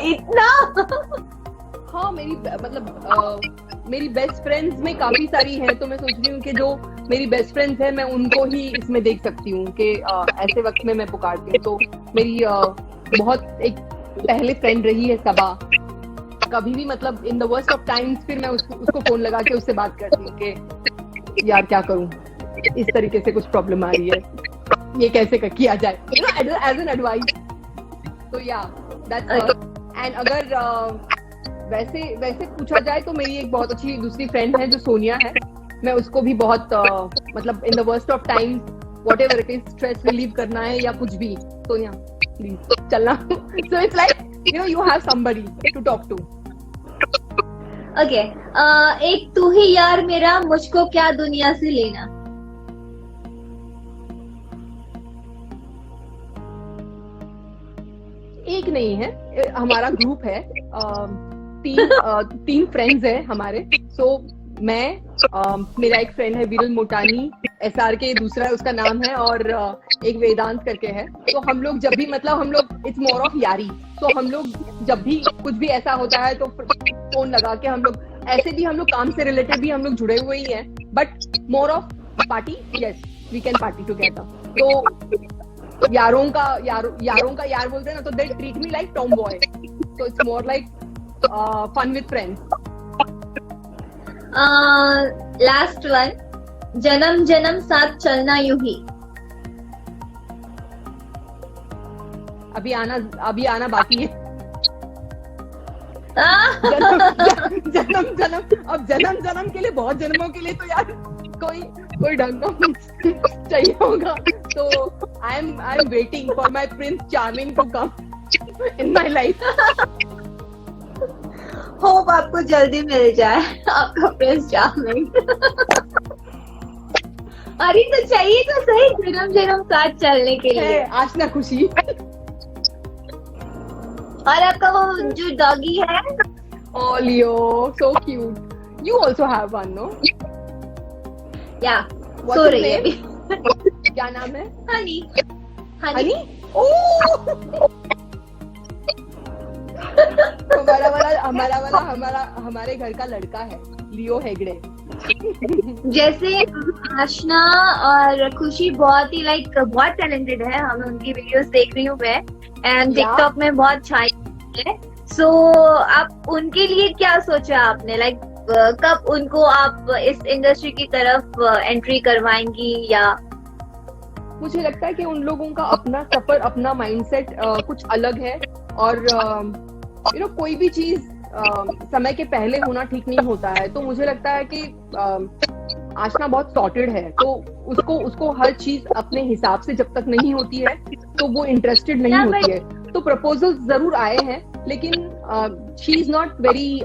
इतना
हाँ, मेरी बेस्ट फ्रेंड्स में काफी सारी हैं, तो मैं सोच रही हूँ कि जो मेरी बेस्ट फ्रेंड्स हैं मैं उनको ही इसमें देख सकती हूँ कि ऐसे वक्त में मैं पुकारती हूँ। तो मेरी बहुत एक पहले फ्रेंड रही है सबा, कभी भी मतलब in the worst of times फिर मैं उसको फोन लगा के उससे बात करती हूँ कि यार क्या करूँ, इस तरीके से कुछ प्रॉब्लम आ रही है, ये कैसे किया जाए, एज एन एडवाइस। तो या दैट्स। एंड अगर वैसे पूछा जाए तो मेरी एक बहुत अच्छी दूसरी फ्रेंड है जो सोनिया है, मैं उसको भी बहुत मतलब in the worst of times whatever it is, stress relieve करना है या कुछ भी, सोनिया प्लीज चलना। So it's like you have somebody to talk to.
Okay, एक तू ही यार मेरा, मुझको क्या दुनिया से लेना।
एक नहीं है, हमारा ग्रुप है, तीन फ्रेंड्स है हमारे। सो मैं, मेरा एक फ्रेंड है विरल मोटानी, SRK दूसरा उसका नाम है, और एक वेदांत करके है। तो हम लोग जब भी मतलब हम लोग इट्स मोर ऑफ यारी, तो हम लोग जब भी कुछ भी ऐसा होता है तो फोन लगा के हम लोग, ऐसे भी हम लोग काम से रिलेटेड भी हम लोग जुड़े हुए ही हैं, but more of party, yes we can party together. तो यारों का यार बोलते हैं ना, तो they treat me like tomboy, so it's more like fun with friends.
Last one, जन्म जन्म साथ चलना यूं ही।
अभी आना बाकी है। जन्म के लिए, बहुत जन्मों के लिए तो यार कोई ढंग का चाहिए होगा, तो I am waiting for my prince charming to come in my life.
Hope आपको जल्दी मिल जाए आपका प्रिंस चार्मिंग। अरे तो चाहिए तो सही, जन्म जन्म साथ चलने के लिए।
आशना खुशी।
और आपका वो जो डॉगी है,
Oh Leo, so cute. You also have one, no?
या
What's
सो
his
रही है
name?
अभी।
क्या नाम है?
हनी।
हनी? ओह! हमारे घर का लड़का है, लियो हेगड़े।
जैसे आशना और खुशी बहुत ही बहुत टैलेंटेड है, हम उनकी वीडियोस देख रही हूँ मैं, एंड टिकटॉक में बहुत छाई है। सो आप उनके लिए क्या सोचा आपने, कब उनको आप इस इंडस्ट्री की तरफ एंट्री करवाएंगी? या
मुझे लगता है कि उन लोगों का अपना सफर, अपना माइंडसेट कुछ अलग है, और कोई भी चीज समय के पहले होना ठीक नहीं होता है। तो मुझे लगता है कि आशना बहुत सॉर्टेड है, तो उसको हर चीज अपने हिसाब से जब तक नहीं होती है तो वो इंटरेस्टेड नहीं होती है। तो प्रपोजल जरूर आए हैं, लेकिन she is not very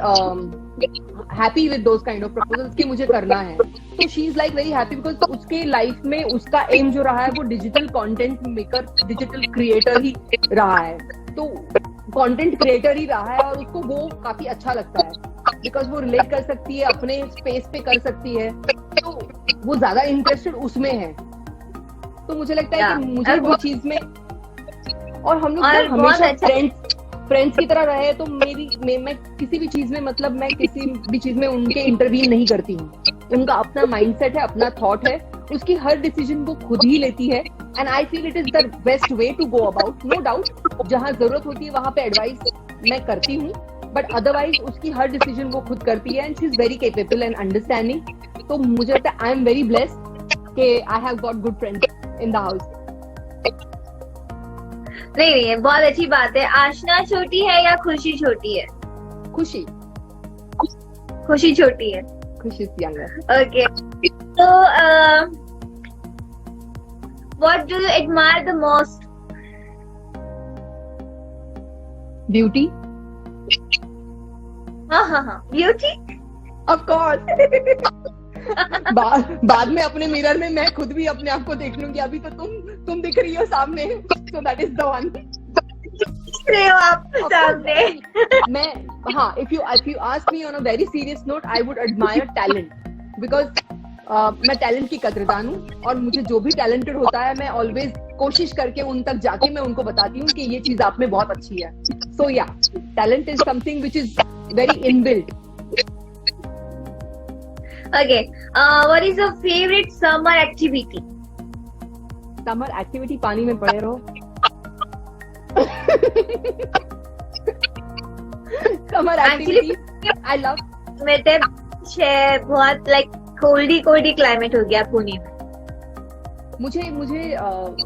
happy with those kind of proposals कि मुझे करना है। तो she is like very happy because उसके लाइफ में उसका एम जो रहा है वो digital content maker, digital creator ही रहा है। तो कंटेंट क्रिएटर ही रहा है और उसको वो काफी अच्छा लगता है बिकॉज वो रिलेट कर सकती है, अपने स्पेस पे कर सकती है, तो वो ज्यादा इंटरेस्टेड उसमें है। तो मुझे लगता है कि मुझे वो चीज में, और हम लोग हमेशा फ्रेंड्स की तरह रहे, तो मैं किसी भी चीज में, मतलब मैं किसी भी चीज में उनके इंटरवीन नहीं करती हूँ। उनका अपना माइंडसेट है, अपना थॉट है, उसकी हर डिसीजन वो खुद ही लेती है, and I feel it is the best way to go about. No doubt जहां जरूरत होती है वहां पे एडवाइस मैं करती हूँ, बट अदरवाइज उसकी हर डिसीजन वो खुद करती है, and she is very capable and understanding. तो मुझे लगता है आई एम वेरी ब्लेस्ड कि I have got good friends in the house.
नहीं, बहुत अच्छी बात है। आशना छोटी है या खुशी छोटी है?
खुशी
छोटी है।
खुशी यंगर।
ओके, तो what do you admire the most?
Beauty.
हाँ, ब्यूटी
ऑफ कोर्स। बाद में अपने मिरर में मैं खुद भी अपने आप को देख लूंगी, अभी तो तुम दिख रही हो सामने, so that is the one.
आप सामने।
मैं if you ask me on a very serious note, I would admire talent because मैं टैलेंट की कदरदान हूँ, और मुझे जो भी टैलेंटेड होता है मैं ऑलवेज कोशिश करके उन तक जाके मैं उनको बताती हूँ कि ये चीज आप में बहुत अच्छी है। सो या, talent is something which is very inbuilt.
Okay, what is your favorite summer activity?
Summer activity पानी में पड़े रहो। Summer activity I love.
मेरे बहुत कोल्डी क्लाइमेट हो गया पुणे में।
मुझे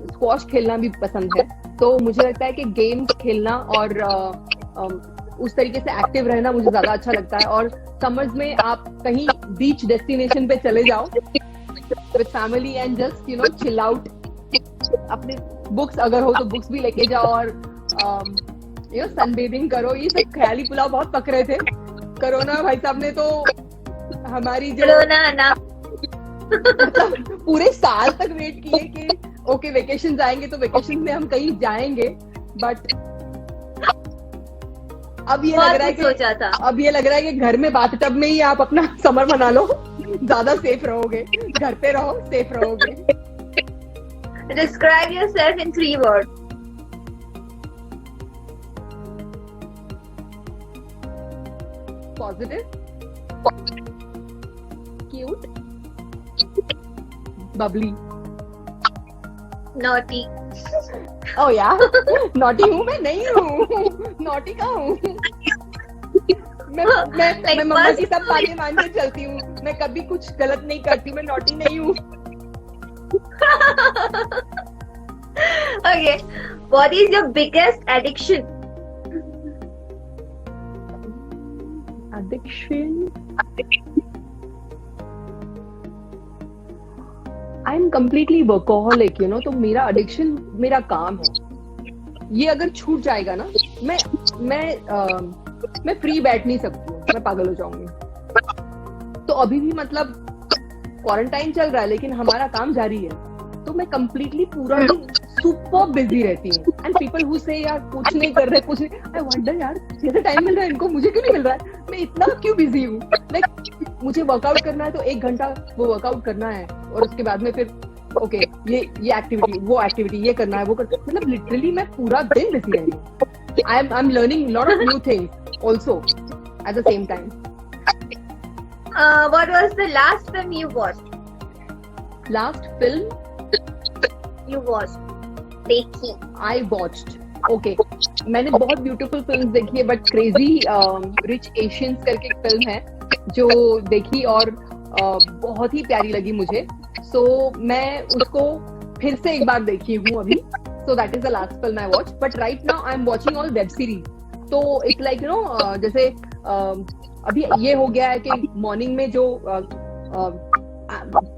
स्क्वॉश खेलना भी पसंद है, तो मुझे लगता है कि गेम्स खेलना और उस तरीके से एक्टिव रहना मुझे ज्यादा अच्छा लगता है। और समर्स में आप कहीं बीच डेस्टिनेशन पे चले जाओ with family and just chill out. अपने बुक्स अगर हो तो बुक्स भी लेके जाओ, और सनबेदिंग करो। ये सब ख्याली पुलाव बहुत पक रहे थे कोरोना भाई साहब ने, तो हमारी जो मतलब पूरे साल तक वेट किए कि ओके वेकेशन आएंगे तो वेकेशन में हम कहीं जाएंगे, बट अब ये लग रहा है कि घर में बाथटब में ही आप अपना समर मना लो, ज्यादा सेफ रहोगे। घर पे रहो, सेफ रहोगे।
Describe yourself in 3 words.
Positive, cute, bubbly,
Naughty,
ओ यार, नॉटी हूँ मैं? नहीं हूँ, नॉटी कहाँ हूँ? मैं मम्मा की सब बातें मान के चलती हूँ, मैं कभी कुछ गलत नहीं करती, मैं नॉटी नहीं हूँ।
Okay, what is your biggest addiction?
Addiction? I am completely workaholic, you know, तो मेरा addiction मेरा काम है। ये अगर छूट जाएगा ना, मैं फ्री बैठ नहीं सकती हूँ, मैं पागल हो जाऊंगी। तो अभी भी मतलब क्वारंटाइन चल रहा है लेकिन हमारा काम जारी है, तो मैं कंप्लीटली पूरा दिन सुपर बिजी रहती हूँ। एंड पीपल हु से यार कुछ नहीं कर रहे, कुछ नहीं, आई वंडर यार जितना टाइम मिल रहा है इनको, मुझे क्यों नहीं मिल रहा है? मैं इतना क्यों बिजी हूँ? लाइक मुझे वर्कआउट करना है तो 1 घंटा वो वर्कआउट करना है, और उसके बाद में फिर ओके ये एक्टिविटी, वो एक्टिविटी, ये करना है, वो करना, मतलब लिटरली मैं पूरा दिन बिजी रही हूँ। I am learning lot of new things also at the same time.
What was the last film you watched?
Last film
You watched? देखी?
I watched. Okay. मैंने बहुत ब्यूटीफुल फिल्म देखी है, बट क्रेजी रिच एशियंस करके एक film है जो देखी और बहुत ही प्यारी लगी मुझे। सो मैं उसको फिर से एक बार देखी हूँ अभी। So that is the last film I watch, but right now I am watching all web series. तो इट्स लाइक यू नो, जैसे अभी ये हो गया है कि मॉर्निंग में जो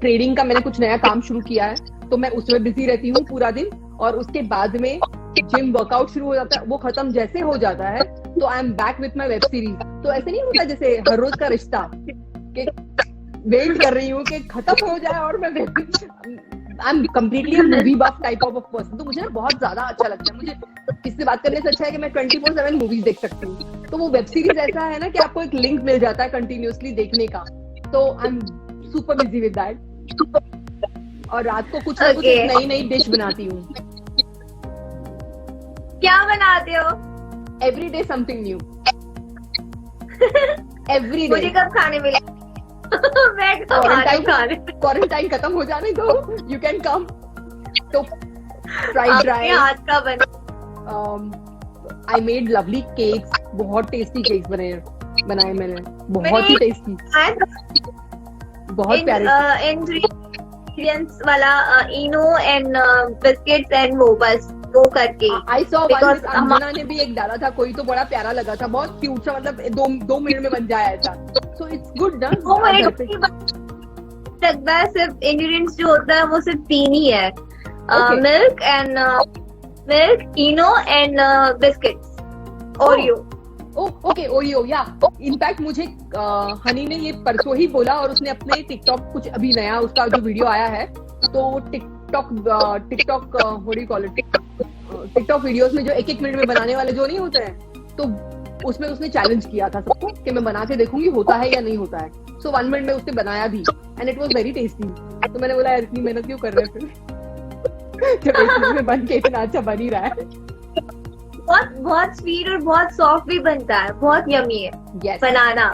ट्रेडिंग का मैंने कुछ नया काम शुरू किया है, तो मैं उसमें बिजी रहती हूँ पूरा दिन, और उसके बाद में जिम वर्कआउट शुरू हो जाता है, वो खत्म जैसे हो जाता है तो I am back with my web series. तो ऐसे नहीं होता जैसे हर रोज का रिश्ता कि वेट कर रही हूँ कि खत्म हो जाए, और मैं I am completely movie buff type of person. तो मुझे ना बहुत ज्यादा अच्छा लगता है, मुझे किसी से बात करने से अच्छा है कि मैं 24/7 मूवीज देख सकती हूँ। तो वो वेब सीरीज ऐसा है ना कि आपको एक लिंक मिल जाता है कंटिन्यूअसली देखने का। तो I am super busy with that, और रात को कुछ ना कुछ नई नई डिश बनाती हूँ।
क्या बनाते हो?
Every day something new, every day.
मुझे कब खाने मिले? मैं
क्वारंटाइन खत्म हो जाने दो, यू कैन कम। तो फ्राइड राइस,
हाथ का बना,
आई मेड लवली केक्स, बहुत टेस्टी केक्स बनाए मैंने, बहुत ही टेस्टी, बहुत प्यारे।
इंग्रेडिएंट्स वाला इनो एंड बिस्किट्स एंड वो बस वो करके।
आई सॉ अंजना ने भी एक डाला था कोई, तो बड़ा प्यारा लगा था, बहुत क्यूट सा, मतलब 2 मिनट में बन जाया ऐसा। सो इट्स गुड ना।
लगता है सिर्फ इंग्रेडिएंट्स जो होता है वो सिर्फ 3 ही है, milk, Eno and biscuits, Oreo.
Okay, Oreo, या इनफैक्ट मुझे हनी ने ये परसों ही बोला, और उसने अपने टिकटॉक कुछ अभी नया उसका जो वीडियो आया है, तो TikTok what do you call it, TikTok videos में जो 1-1 मिनट में बनाने वाले जो नहीं होते हैं, तो उसमें उसने चैलेंज किया था सबको कि मैं बना के देखूंगी होता है या नहीं होता है। सो 1 मिनट में उसने बनाया भी, and it was very tasty. तो मैंने बोला यार इतनी मेहनत क्यों कर रहे हैं फिर, जब 1 मिनट में बन के इतना अच्छा बन ही रहा है।
बहुत स्वीट और बहुत सॉफ्ट भी बनता है, बहुत यमी है।
yes.
Banana.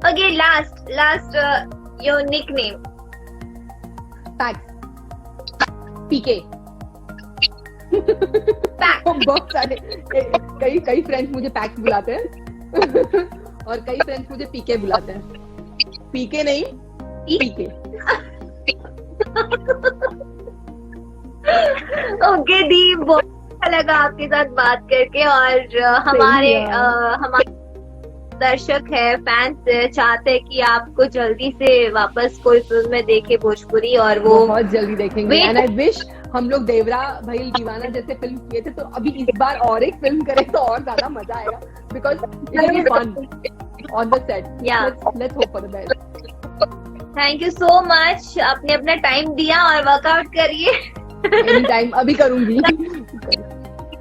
Okay, last your nickname.
Pax, PK. बहुत सारे, कई फ्रेंड्स मुझे पैक्स बुलाते हैं और कई फ्रेंड्स मुझे पीके बुलाते हैं। पीके नहीं, पीके।
ओके दी, बहुत अच्छा लगा आपके साथ बात करके, और हमारे दर्शक है, फैंस चाहते हैं कि आपको जल्दी से वापस कोई फिल्म में देखे भोजपुरी, और वो
बहुत जल्दी देखेंगे। एंड आई विश हम लोग देवरा भाई दीवाना जैसे फिल्म किए थे, तो अभी इस बार और एक फिल्म करें तो और ज्यादा मजा आएगा, because it will be fun on the set. Let's hope for the best.
Thank you so much, आपने अपना टाइम दिया, और वर्कआउट करिए।
एनी टाइम, अभी करूंगी।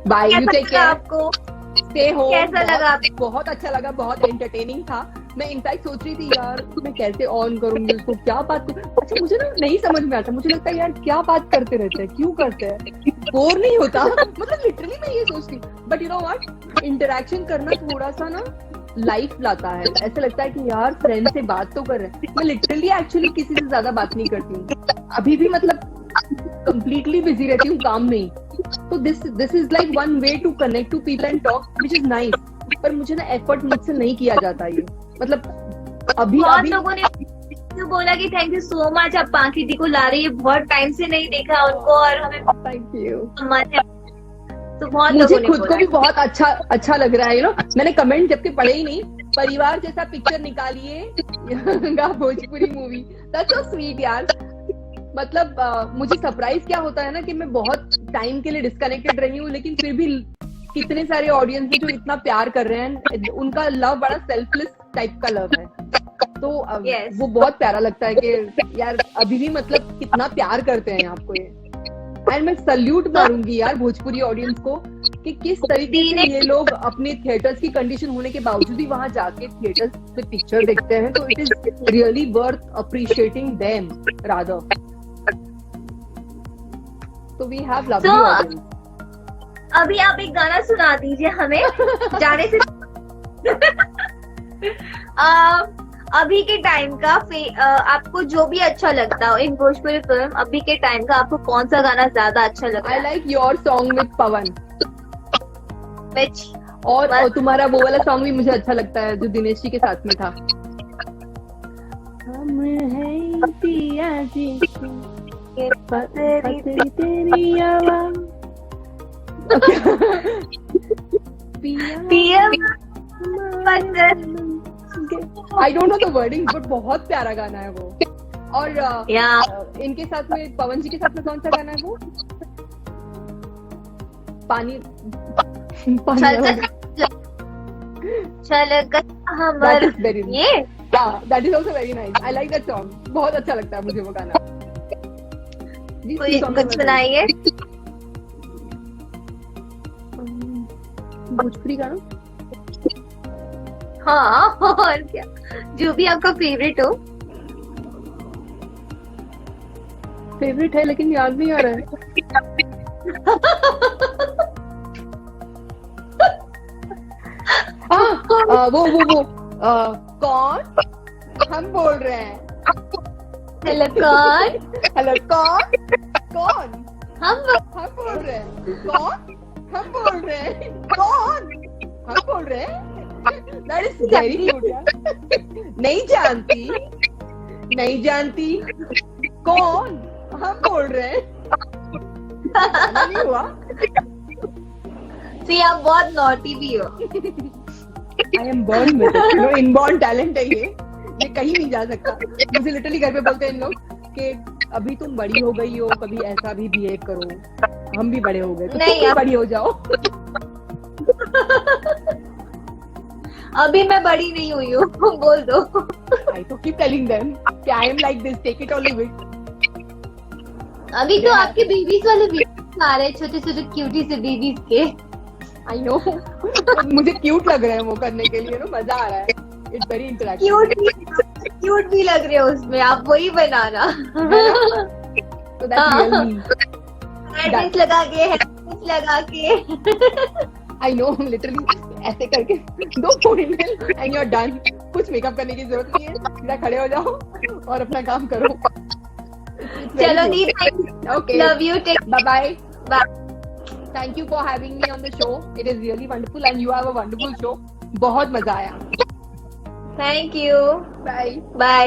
Bye, you take care.
आपको
स्टे होम।
कैसा लगा?
बहुत अच्छा लगा, बहुत एंटरटेनिंग था। मैं इनफैक्ट सोच रही थी यार मैं कैसे ऑन करूंगी उसको, क्या बात करूं। अच्छा, मुझे ना नहीं समझ में आता, मुझे लगता है यार क्या बात करते रहते हैं, क्यों करते हैं, बोर नहीं होता? मतलब लिटरली मैं ये सोचती, but you know what, interaction करना थोड़ा सा ना लाइफ लाता है। ऐसा लगता है कि यार फ्रेंड से बात तो कर रहे हैं। मैं लिटरली एक्चुअली किसी से ज्यादा बात नहीं करती हूँ अभी भी, मतलब completely बिजी रहती हूँ काम में ही। तो this is like one way to connect to people and talk which is nice. पर मुझे ना एफर्ट मुझसे नहीं किया जाता ये, मतलब अभी
बहुत लोगों ने तो बोला कि थैंक यू सो मच, आप पांकी दी को ला रही है, बहुत टाइम से नहीं देखा उनको और हमें
थैंक यू।
तो बहुत
मुझे
लोगों ने
खुद को
बोला
भी बहुत अच्छा लग रहा है, यू नो। मैंने कमेंट जबकि पढ़े ही नहीं, परिवार जैसा पिक्चर निकालिए Bhojpuri movie, that's so sweet यार। मतलब मुझे सरप्राइज क्या होता है ना कि मैं बहुत टाइम के लिए डिस्कनेक्टेड रही हूँ, लेकिन फिर भी कितने सारे ऑडियंस है जो इतना प्यार कर रहे हैं। उनका लव बड़ा सेल्फलेस टाइप का लव है, तो
Yes.
वो बहुत प्यारा लगता है कि यार अभी भी मतलब कितना प्यार करते हैं आपको ये। एंड मैं सल्यूट मारूंगी यार भोजपुरी ऑडियंस को कि किस तरीके से ये लोग अपने थिएटर्स की कंडीशन होने के बावजूद भी वहां जाके थिएटर्स से पिक्चर देखते हैं। तो it is really worth appreciating them rather. तो वी हैव लवली ऑडियंस।
अभी आप एक गाना सुना दीजिए हमें जाने से अभी के टाइम का आपको जो भी अच्छा लगता हो इन भोजपुरी फिल्म, अभी के टाइम का आपको कौन सा गाना ज्यादा अच्छा लगता है?
I like your song with Pawan.
Which?
और तुम्हारा वो वाला सॉन्ग भी मुझे अच्छा लगता है जो दिनेश जी के साथ में था। हम हैं पिया जी के पतरी तेरी आवाज़।
पिया
I don't know the wording, but बहुत प्यारा गाना है वो। और इनके साथ में पवन जी के साथ में कौन सा गाना है वो? पानी that is also very nice. I like that song, बहुत अच्छा लगता है मुझे वो गाना।
कुछ सुनाइए
भोजपुरी गाना।
हाँ और क्या, जो भी आपका फेवरेट हो।
फेवरेट है लेकिन याद नहीं आ रहा है। वो कौन हम बोल रहे हैं?
हेलो कौन?
हेलो कौन हम बोल रहे हैं? कौन हम बोल रहे हैं? कौन हम बोल रहे हैं? That is very cute यार। नहीं जानती कौन हम बोल रहे हैं? नहीं हुआ।
See, आप बहुत नॉटी भी हो।
I am born with it, you know, inborn talent है ये कहीं नहीं जा सकता। मुझे लिटरली घर पे बोलते हैं इन लोग कि अभी तुम बड़ी हो गई हो, कभी ऐसा भी बिहेव करो। हम भी बड़े हो गए, तो तुम भी बड़ी हो जाओ।
अभी मैं बड़ी नहीं हुई हूँ, बोल दो।
I तो keep telling them कि I am like this, take it or leave it।
अभी तो आपके बेबीज वाले वीडियोस आ रहे हैं, छोटे छोटे क्यूटी से बेबीज के।
I know। मुझे क्यूट लग रहा है वो करने के लिए, ना मजा आ रहा है। It's very interactive।
क्यूट भी लग रहे हो उसमें, आप वही बनाना।
So that's real me।
Headphones लगा के
I know, literally ऐसे करके 2 ponytail and you're done। कुछ मेकअप करने की जरूरत नहीं है, सीधा खड़े हो जाओ और अपना काम करो।
चलो दी,
okay,
love you,
bye।
Thank
you for having me on the show। It is really wonderful and you have a wonderful show। बहुत मजा आया।
Thank you।
Bye।